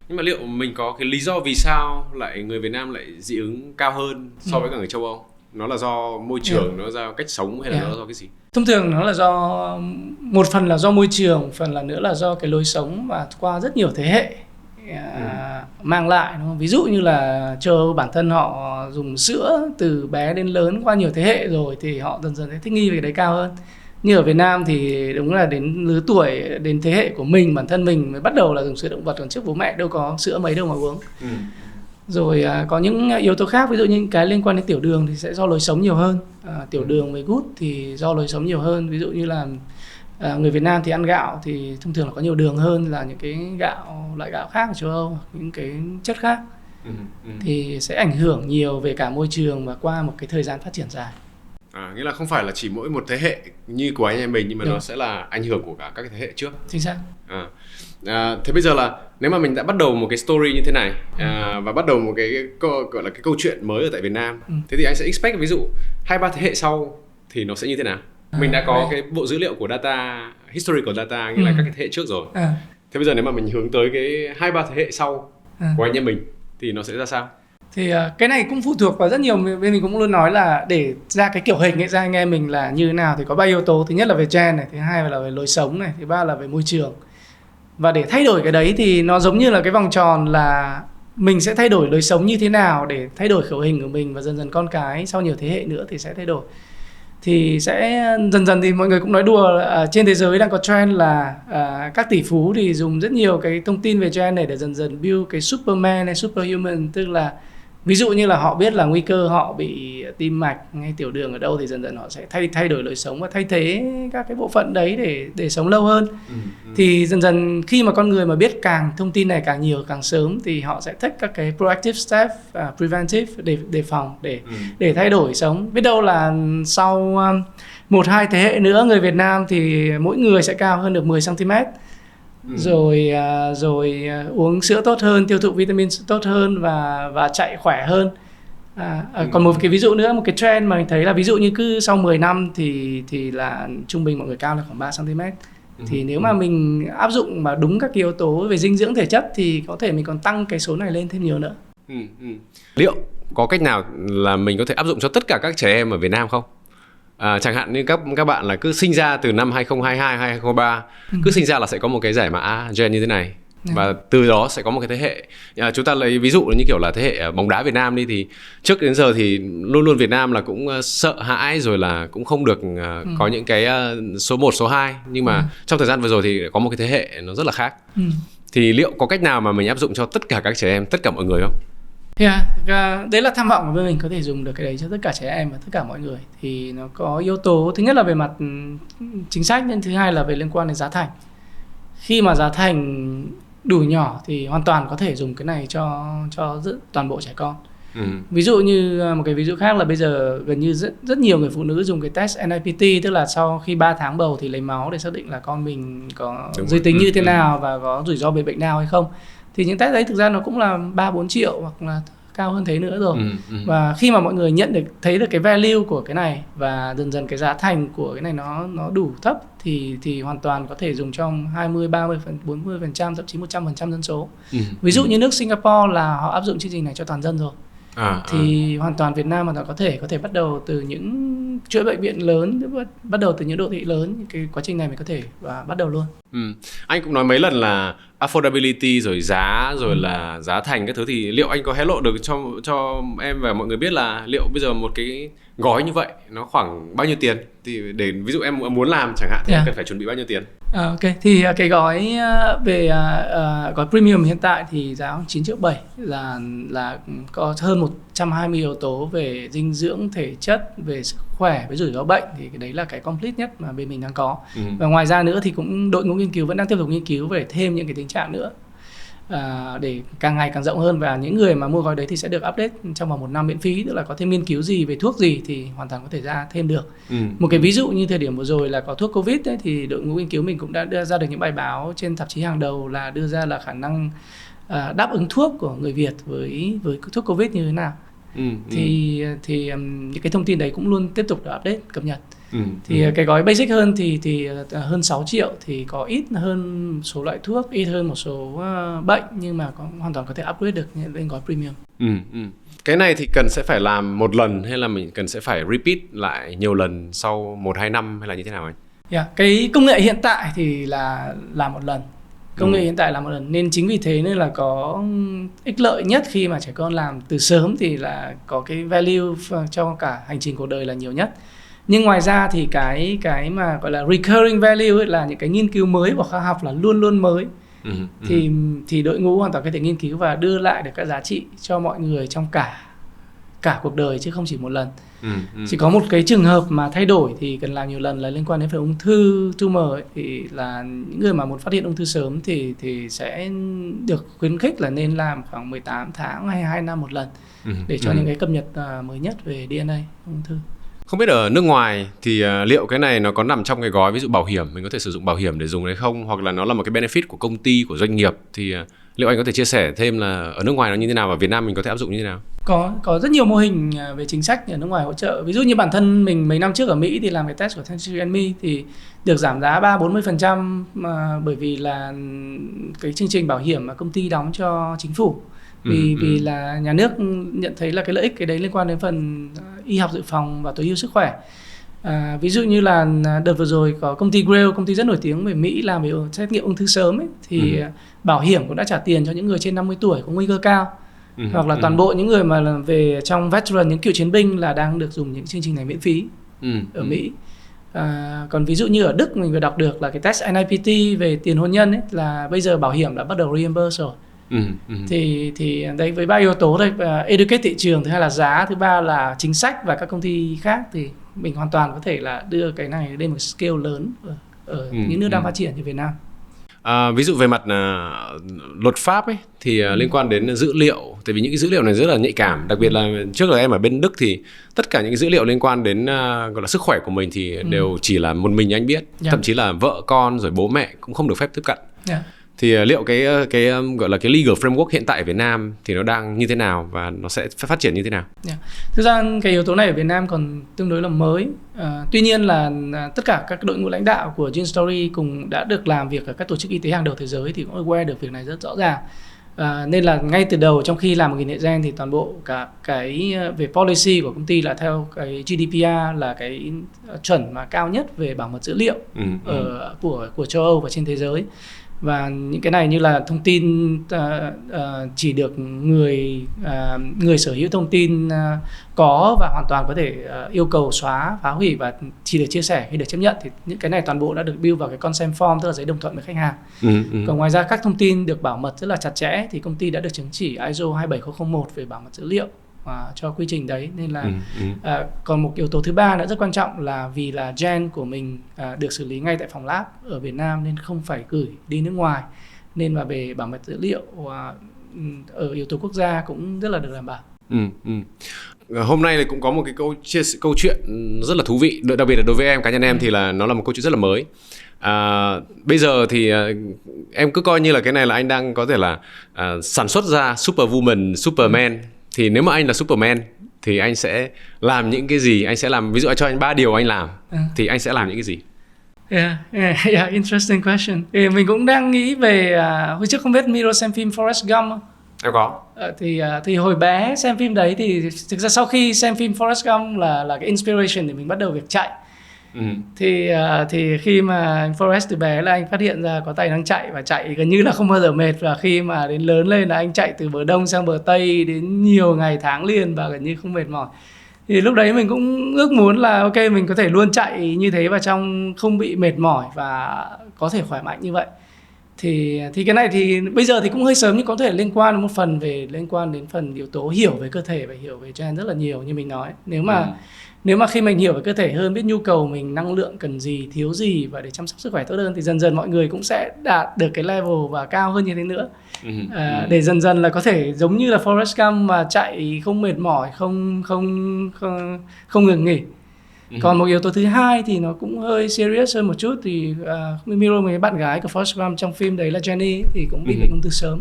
[SPEAKER 1] Nhưng mà liệu mình có cái lý do vì sao lại người Việt Nam lại dị ứng cao hơn so với cả người châu Âu? Nó là do môi trường, nó là do cách sống, hay là nó là do cái gì?
[SPEAKER 2] Thông thường nó là do, một phần là do môi trường, phần là nữa là do cái lối sống và qua rất nhiều thế hệ mang lại, đúng không? Ví dụ như là châu Âu bản thân họ dùng sữa từ bé đến lớn qua nhiều thế hệ rồi thì họ dần dần thích nghi về cái đấy cao hơn. Như ở Việt Nam thì đúng là đến lứa tuổi, đến thế hệ của mình, bản thân mình mới bắt đầu là dùng sữa động vật, còn trước bố mẹ đâu có sữa mấy đâu mà uống. Rồi có những yếu tố khác, ví dụ như cái liên quan đến tiểu đường thì sẽ do lối sống nhiều hơn. Tiểu đường với gút thì do lối sống nhiều hơn. Ví dụ như là người Việt Nam thì ăn gạo thì thông thường là có nhiều đường hơn là những cái loại gạo khác ở châu Âu, những cái chất khác. Thì sẽ ảnh hưởng nhiều về cả môi trường và qua một cái thời gian phát triển dài.
[SPEAKER 1] Nghĩa là không phải là chỉ mỗi một thế hệ như của anh em mình, nhưng mà
[SPEAKER 2] Đúng.
[SPEAKER 1] nó sẽ là ảnh hưởng của cả các cái thế hệ trước.
[SPEAKER 2] Chính xác.
[SPEAKER 1] Thế bây giờ là nếu mà mình đã bắt đầu một cái story như thế này và bắt đầu một cái gọi là cái câu chuyện mới ở tại Việt Nam, thế thì anh sẽ expect ví dụ 2-3 thế hệ sau thì nó sẽ như thế nào? Mình đã có cái bộ dữ liệu của data, historical data, nghĩa là các cái thế hệ trước rồi. Thế bây giờ nếu mà mình hướng tới cái 2-3 thế hệ sau của anh em mình thì nó sẽ ra sao?
[SPEAKER 2] Thì cái này cũng phụ thuộc vào rất nhiều. Bên mình cũng luôn nói là để ra cái kiểu hình ấy ra anh em mình là như thế nào thì có 3 yếu tố. Thứ nhất là về gen này, thứ hai là về lối sống này, thứ ba là về môi trường. Và để thay đổi cái đấy thì nó giống như là cái vòng tròn là mình sẽ thay đổi lối sống như thế nào để thay đổi khẩu hình của mình, và dần dần con cái sau nhiều thế hệ nữa thì sẽ thay đổi. Thì sẽ dần dần thì mọi người cũng nói đùa trên thế giới đang có trend là các tỷ phú thì dùng rất nhiều cái thông tin về gen này để dần dần build cái Superman hay Superhuman, tức là ví dụ như là họ biết là nguy cơ họ bị tim mạch hay tiểu đường ở đâu thì dần dần họ sẽ thay đổi lối sống và thay thế các cái bộ phận đấy để sống lâu hơn. Thì dần dần khi mà con người mà biết càng thông tin này càng nhiều càng sớm thì họ sẽ take các cái proactive step, preventive để đề phòng, để thay đổi sống. Biết đâu là sau 1-2 thế hệ nữa người Việt Nam thì mỗi người sẽ cao hơn được 10 cm. Rồi uống sữa tốt hơn, tiêu thụ vitamin tốt hơn và chạy khỏe hơn. Còn một cái ví dụ nữa, một cái trend mà mình thấy là ví dụ như cứ sau 10 năm thì là trung bình mọi người cao là khoảng 3 cm. Thì nếu mà mình áp dụng mà đúng các yếu tố về dinh dưỡng thể chất thì có thể mình còn tăng cái số này lên thêm nhiều nữa.
[SPEAKER 1] Liệu có cách nào là mình có thể áp dụng cho tất cả các trẻ em ở Việt Nam không? Chẳng hạn như các bạn là cứ sinh ra từ năm 2022 hay 2023, cứ sinh ra là sẽ có một cái giải mã gen như thế này. Và từ đó sẽ có một cái thế hệ. Chúng ta lấy ví dụ như kiểu là thế hệ bóng đá Việt Nam đi, thì trước đến giờ thì luôn luôn Việt Nam là cũng sợ hãi, rồi là cũng không được có những cái số 1, số 2. Nhưng mà trong thời gian vừa rồi thì có một cái thế hệ nó rất là khác. Thì liệu có cách nào mà mình áp dụng cho tất cả các trẻ em, tất cả mọi người không?
[SPEAKER 2] Đấy là tham vọng của bên mình, có thể dùng được cái đấy cho tất cả trẻ em và tất cả mọi người. Thì nó có yếu tố, thứ nhất là về mặt chính sách, nên thứ hai là về liên quan đến giá thành. Khi mà giá thành đủ nhỏ thì hoàn toàn có thể dùng cái này cho toàn bộ trẻ con. Ví dụ như một cái ví dụ khác là bây giờ gần như rất nhiều người phụ nữ dùng cái test NIPT, tức là sau khi 3 tháng bầu thì lấy máu để xác định là con mình có giới tính như thế nào và có rủi ro về bệnh nào hay không. Thì những test đấy thực ra nó cũng là 3-4 triệu hoặc là cao hơn thế nữa rồi. Và khi mà mọi người thấy được cái value của cái này và dần dần cái giá thành của cái này nó đủ thấp thì hoàn toàn có thể dùng trong 20, 30, 40%, thậm chí 100% dân số. Ví dụ như nước Singapore là họ áp dụng chương trình này cho toàn dân rồi. Thì hoàn toàn Việt Nam hoàn toàn có thể bắt đầu từ những chuỗi bệnh viện lớn, bắt đầu từ những đô thị lớn. Cái quá trình này mình có thể bắt đầu luôn.
[SPEAKER 1] Anh cũng nói mấy lần là affordability, rồi giá, rồi là giá thành các thứ, thì liệu anh có hé lộ được cho em và mọi người biết là liệu bây giờ một cái gói như vậy nó khoảng bao nhiêu tiền, thì để ví dụ em muốn làm chẳng hạn thì em cần phải chuẩn bị bao nhiêu tiền?
[SPEAKER 2] Ok, thì cái gói về gói premium hiện tại thì giá khoảng 9,7 triệu là có hơn 120 yếu tố về dinh dưỡng, thể chất, về sức khỏe, với rủi ro bệnh, thì cái đấy là cái complete nhất mà bên mình đang có. Và ngoài ra nữa thì cũng đội ngũ nghiên cứu vẫn đang tiếp tục nghiên cứu về thêm những cái tình trạng nữa để càng ngày càng rộng hơn, và những người mà mua gói đấy thì sẽ được update trong vòng 1 năm miễn phí, tức là có thêm nghiên cứu gì về thuốc gì thì hoàn toàn có thể ra thêm được. Một cái ví dụ như thời điểm vừa rồi là có thuốc Covid ấy, thì đội ngũ nghiên cứu mình cũng đã đưa ra được những bài báo trên tạp chí hàng đầu là đưa ra là khả năng đáp ứng thuốc của người Việt với thuốc Covid như thế nào. Thì những cái thông tin đấy cũng luôn tiếp tục được update, cập nhật. Thì cái gói basic hơn thì hơn 6 triệu thì có ít hơn số loại thuốc, ít hơn một số bệnh, nhưng mà hoàn toàn có thể upgrade được lên gói premium.
[SPEAKER 1] Cái này thì cần sẽ phải làm một lần hay là mình cần sẽ phải repeat lại nhiều lần sau 1-2 năm hay là như thế nào anh?
[SPEAKER 2] Cái công nghệ hiện tại thì là làm một lần. Công nghệ hiện tại là một lần, nên chính vì thế nên là có ích lợi nhất khi mà trẻ con làm từ sớm thì là có cái value cho cả hành trình cuộc đời là nhiều nhất. Nhưng ngoài ra thì cái mà gọi là recurring value ấy, là những cái nghiên cứu mới của khoa học là luôn luôn mới. Thì đội ngũ hoàn toàn có thể nghiên cứu và đưa lại được các giá trị cho mọi người trong cả cuộc đời, chứ không chỉ một lần. Chỉ có một cái trường hợp mà thay đổi thì cần làm nhiều lần là liên quan đến phần ung thư tumor ấy, thì là những người mà muốn phát hiện ung thư sớm thì sẽ được khuyến khích là nên làm khoảng 18 tháng hay 2 năm một lần để cho những cái cập nhật mới nhất về DNA ung thư.
[SPEAKER 1] Không biết ở nước ngoài thì liệu cái này nó có nằm trong cái gói ví dụ bảo hiểm, mình có thể sử dụng bảo hiểm để dùng đấy không, hoặc là nó là một cái benefit của công ty, của doanh nghiệp, thì liệu anh có thể chia sẻ thêm là ở nước ngoài nó như thế nào và Việt Nam mình có thể áp dụng như thế nào?
[SPEAKER 2] Có rất nhiều mô hình về chính sách ở nước ngoài hỗ trợ. Ví dụ như bản thân mình mấy năm trước ở Mỹ thì làm cái test của 23andMe thì được giảm giá 30-40% bởi vì là cái chương trình bảo hiểm mà công ty đóng cho chính phủ. Vì là nhà nước nhận thấy là cái lợi ích cái đấy liên quan đến phần y học dự phòng và tối ưu sức khỏe. Ví dụ như là đợt vừa rồi có công ty Grail, công ty rất nổi tiếng về Mỹ làm về xét nghiệm ung thư sớm ấy, thì bảo hiểm cũng đã trả tiền cho những người trên 50 tuổi có nguy cơ cao. Hoặc là toàn bộ những người mà là về trong veteran, những cựu chiến binh là đang được dùng những chương trình này miễn phí ở Mỹ. Còn ví dụ như ở Đức mình vừa đọc được là cái test NIPT về tiền hôn nhân ấy, là bây giờ bảo hiểm đã bắt đầu reimburse rồi. Thì đấy, với ba yếu tố đây, educate thị trường, thứ hai là giá, thứ ba là chính sách và các công ty khác, thì mình hoàn toàn có thể là đưa cái này lên một scale lớn ở những nước đang phát triển như Việt Nam.
[SPEAKER 1] Ví dụ về mặt luật pháp ấy, thì liên quan đến dữ liệu, tại vì những cái dữ liệu này rất là nhạy cảm, đặc biệt là trước là em ở bên Đức thì tất cả những cái dữ liệu liên quan đến gọi là sức khỏe của mình thì đều chỉ là một mình anh biết, thậm chí là vợ con rồi bố mẹ cũng không được phép tiếp cận. Thì liệu cái gọi là cái legal framework hiện tại ở Việt Nam thì nó đang như thế nào và nó sẽ phát triển như thế nào?
[SPEAKER 2] Thực ra cái yếu tố này ở Việt Nam còn tương đối là mới. Tuy nhiên là tất cả các đội ngũ lãnh đạo của Gene Story cùng đã được làm việc ở các tổ chức y tế hàng đầu thế giới thì cũng aware được việc này rất rõ ràng. Nên là ngay từ đầu trong khi làm một hệ gen thì toàn bộ cả cái về policy của công ty là theo cái GDPR, là cái chuẩn mà cao nhất về bảo mật dữ liệu của châu Âu và trên thế giới. Và những cái này như là thông tin chỉ được người sở hữu thông tin có và hoàn toàn có thể yêu cầu xóa, phá hủy và chỉ được chia sẻ khi được chấp nhận, thì những cái này toàn bộ đã được build vào cái consent form, tức là giấy đồng thuận với khách hàng. Còn ngoài ra các thông tin được bảo mật rất là chặt chẽ thì công ty đã được chứng chỉ ISO 27001 về bảo mật dữ liệu cho quy trình đấy. Nên là còn một yếu tố thứ ba nữa rất quan trọng là vì là gen của mình được xử lý ngay tại phòng lab ở Việt Nam nên không phải gửi đi nước ngoài, nên mà về bảo mật dữ liệu ở yếu tố quốc gia cũng rất là được đảm bảo.
[SPEAKER 1] Hôm nay thì cũng có một cái câu chuyện rất là thú vị, đặc biệt là đối với em, cá nhân em thì là nó là một câu chuyện rất là mới. Bây giờ thì em cứ coi như là cái này là anh đang có thể là sản xuất ra Superwoman, Superman. Thì nếu mà anh là Superman thì anh sẽ làm những cái gì? Anh sẽ làm, ví dụ cho anh 3 điều anh làm thì anh sẽ làm những cái gì?
[SPEAKER 2] Yeah, interesting question. Mình cũng đang nghĩ về hồi trước không biết Miro xem phim Forrest Gump không?
[SPEAKER 1] Em có.
[SPEAKER 2] Thì hồi bé xem phim đấy thì thực ra sau khi xem phim Forrest Gump là cái inspiration để mình bắt đầu việc chạy. Thì khi mà anh Forrest từ bé là anh phát hiện ra có tài năng chạy và chạy gần như là không bao giờ mệt, và khi mà đến lớn lên là anh chạy từ bờ đông sang bờ tây đến nhiều ngày tháng liền và gần như không mệt mỏi. Thì lúc đấy mình cũng ước muốn là ok, mình có thể luôn chạy như thế và trong không bị mệt mỏi và có thể khỏe mạnh như vậy. Thì cái này thì bây giờ thì cũng hơi sớm, nhưng có thể liên quan một phần liên quan đến phần yếu tố hiểu về cơ thể và hiểu về gen rất là nhiều như mình nói. Nếu mà khi mình hiểu về cơ thể hơn, biết nhu cầu mình năng lượng cần gì, thiếu gì và để chăm sóc sức khỏe tốt hơn thì dần dần mọi người cũng sẽ đạt được cái level và cao hơn như thế nữa. Để dần dần là có thể giống như là Forrest Gump mà chạy không mệt mỏi, không ngừng nghỉ. Còn một yếu tố thứ hai thì nó cũng hơi serious hơn một chút, thì Miro, mấy bạn gái của Forrest Gump trong phim đấy là Jenny thì cũng bị bệnh ung thư sớm.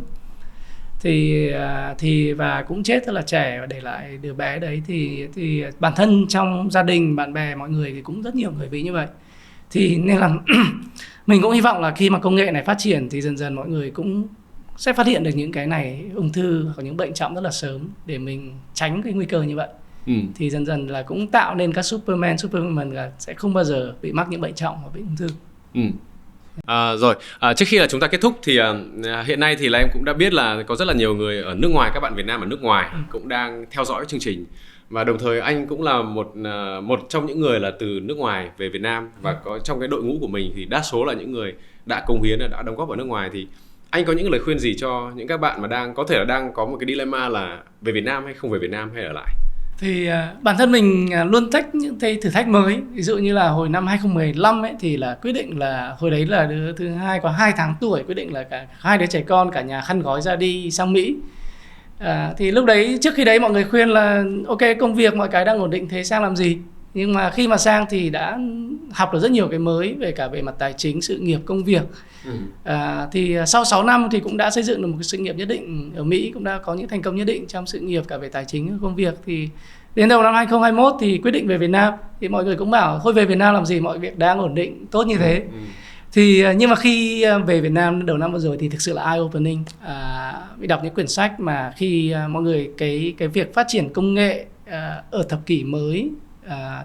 [SPEAKER 2] Thì và cũng chết rất là trẻ và để lại đứa bé đấy, thì bản thân trong gia đình, bạn bè, mọi người thì cũng rất nhiều người bị như vậy. Thì nên là mình cũng hy vọng là khi mà công nghệ này phát triển thì dần dần mọi người cũng sẽ phát hiện được những cái này, ung thư hoặc những bệnh trọng rất là sớm để mình tránh cái nguy cơ như vậy. Thì dần dần là cũng tạo nên các Superman, Superwoman là sẽ không bao giờ bị mắc những bệnh trọng hoặc bị ung thư.
[SPEAKER 1] Rồi, trước khi là chúng ta kết thúc thì hiện nay thì là em cũng đã biết là có rất là nhiều người ở nước ngoài, các bạn Việt Nam ở nước ngoài cũng đang theo dõi chương trình, và đồng thời anh cũng là một trong những người là từ nước ngoài về Việt Nam, và có trong cái đội ngũ của mình thì đa số là những người đã cống hiến, đã đóng góp ở nước ngoài. Thì anh có những lời khuyên gì cho những các bạn mà có thể là đang có một cái dilemma là về Việt Nam hay không về Việt Nam hay ở lại?
[SPEAKER 2] Thì bản thân mình luôn thích những cái thử thách mới. Ví dụ như là hồi năm 2015 ấy, thì là quyết định là hồi đấy là đứa thứ hai có 2 tháng tuổi, quyết định là cả 2 đứa trẻ con, cả nhà khăn gói ra đi sang Mỹ. Thì lúc đấy, trước khi đấy mọi người khuyên là ok, công việc mọi cái đang ổn định, thế sang làm gì? Nhưng mà khi mà sang thì đã học được rất nhiều cái mới về cả về mặt tài chính, sự nghiệp, công việc. Thì sau 6 năm thì cũng đã xây dựng được một cái sự nghiệp nhất định ở Mỹ, cũng đã có những thành công nhất định trong sự nghiệp cả về tài chính và công việc. Thì đến đầu năm 2021 thì quyết định về Việt Nam. Thì mọi người cũng bảo thôi về Việt Nam làm gì, mọi việc đang ổn định tốt như thế. Thì nhưng mà khi về Việt Nam đầu năm vừa rồi thì thực sự là eye opening. Mình đọc những quyển sách mà khi mọi người cái việc phát triển công nghệ ở thập kỷ mới,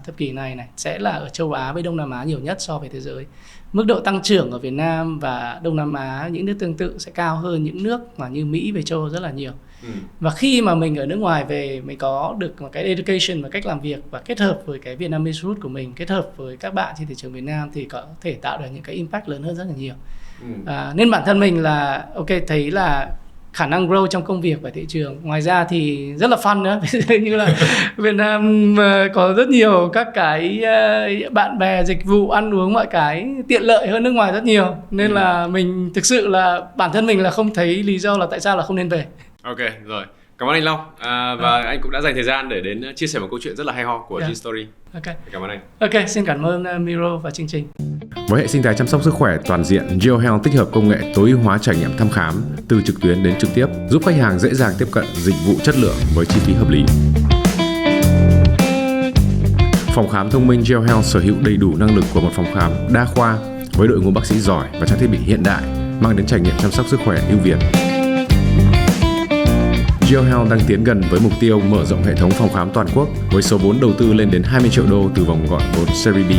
[SPEAKER 2] thập kỷ này sẽ là ở châu Á với Đông Nam Á nhiều nhất so với thế giới. Mức độ tăng trưởng ở Việt Nam và Đông Nam Á, những nước tương tự sẽ cao hơn những nước mà như Mỹ với châu Âu rất là nhiều. Và khi mà mình ở nước ngoài về, mình có được một cái education và cách làm việc và kết hợp với cái Vietnamese root của mình, kết hợp với các bạn trên thị trường Việt Nam thì có thể tạo được những cái impact lớn hơn rất là nhiều. Nên bản thân mình là thấy là khả năng grow trong công việc và thị trường. Ngoài ra thì rất là fun nữa. Ví dụ như là Việt Nam có rất nhiều các cái bạn bè, dịch vụ, ăn uống, mọi cái tiện lợi hơn nước ngoài rất nhiều. Nên là mình thực sự là bản thân mình là không thấy lý do là tại sao là không nên về.
[SPEAKER 1] Ok, rồi. Cảm ơn anh Long. Và anh cũng đã dành thời gian để đến chia sẻ một câu chuyện rất là hay ho của Gene Story. Cảm ơn anh.
[SPEAKER 2] Ok, xin cảm ơn Miro và chương trình.
[SPEAKER 1] Với hệ sinh thái chăm sóc sức khỏe toàn diện, GeoHealth tích hợp công nghệ tối ưu hóa trải nghiệm thăm khám từ trực tuyến đến trực tiếp, giúp khách hàng dễ dàng tiếp cận dịch vụ chất lượng với chi phí hợp lý. Phòng khám thông minh GeoHealth sở hữu đầy đủ năng lực của một phòng khám đa khoa với đội ngũ bác sĩ giỏi và trang thiết bị hiện đại, mang đến trải nghiệm chăm sóc sức khỏe ưu việt. GeoHealth đang tiến gần với mục tiêu mở rộng hệ thống phòng khám toàn quốc với số vốn đầu tư lên đến 20 triệu đô từ vòng gọi vốn Series B.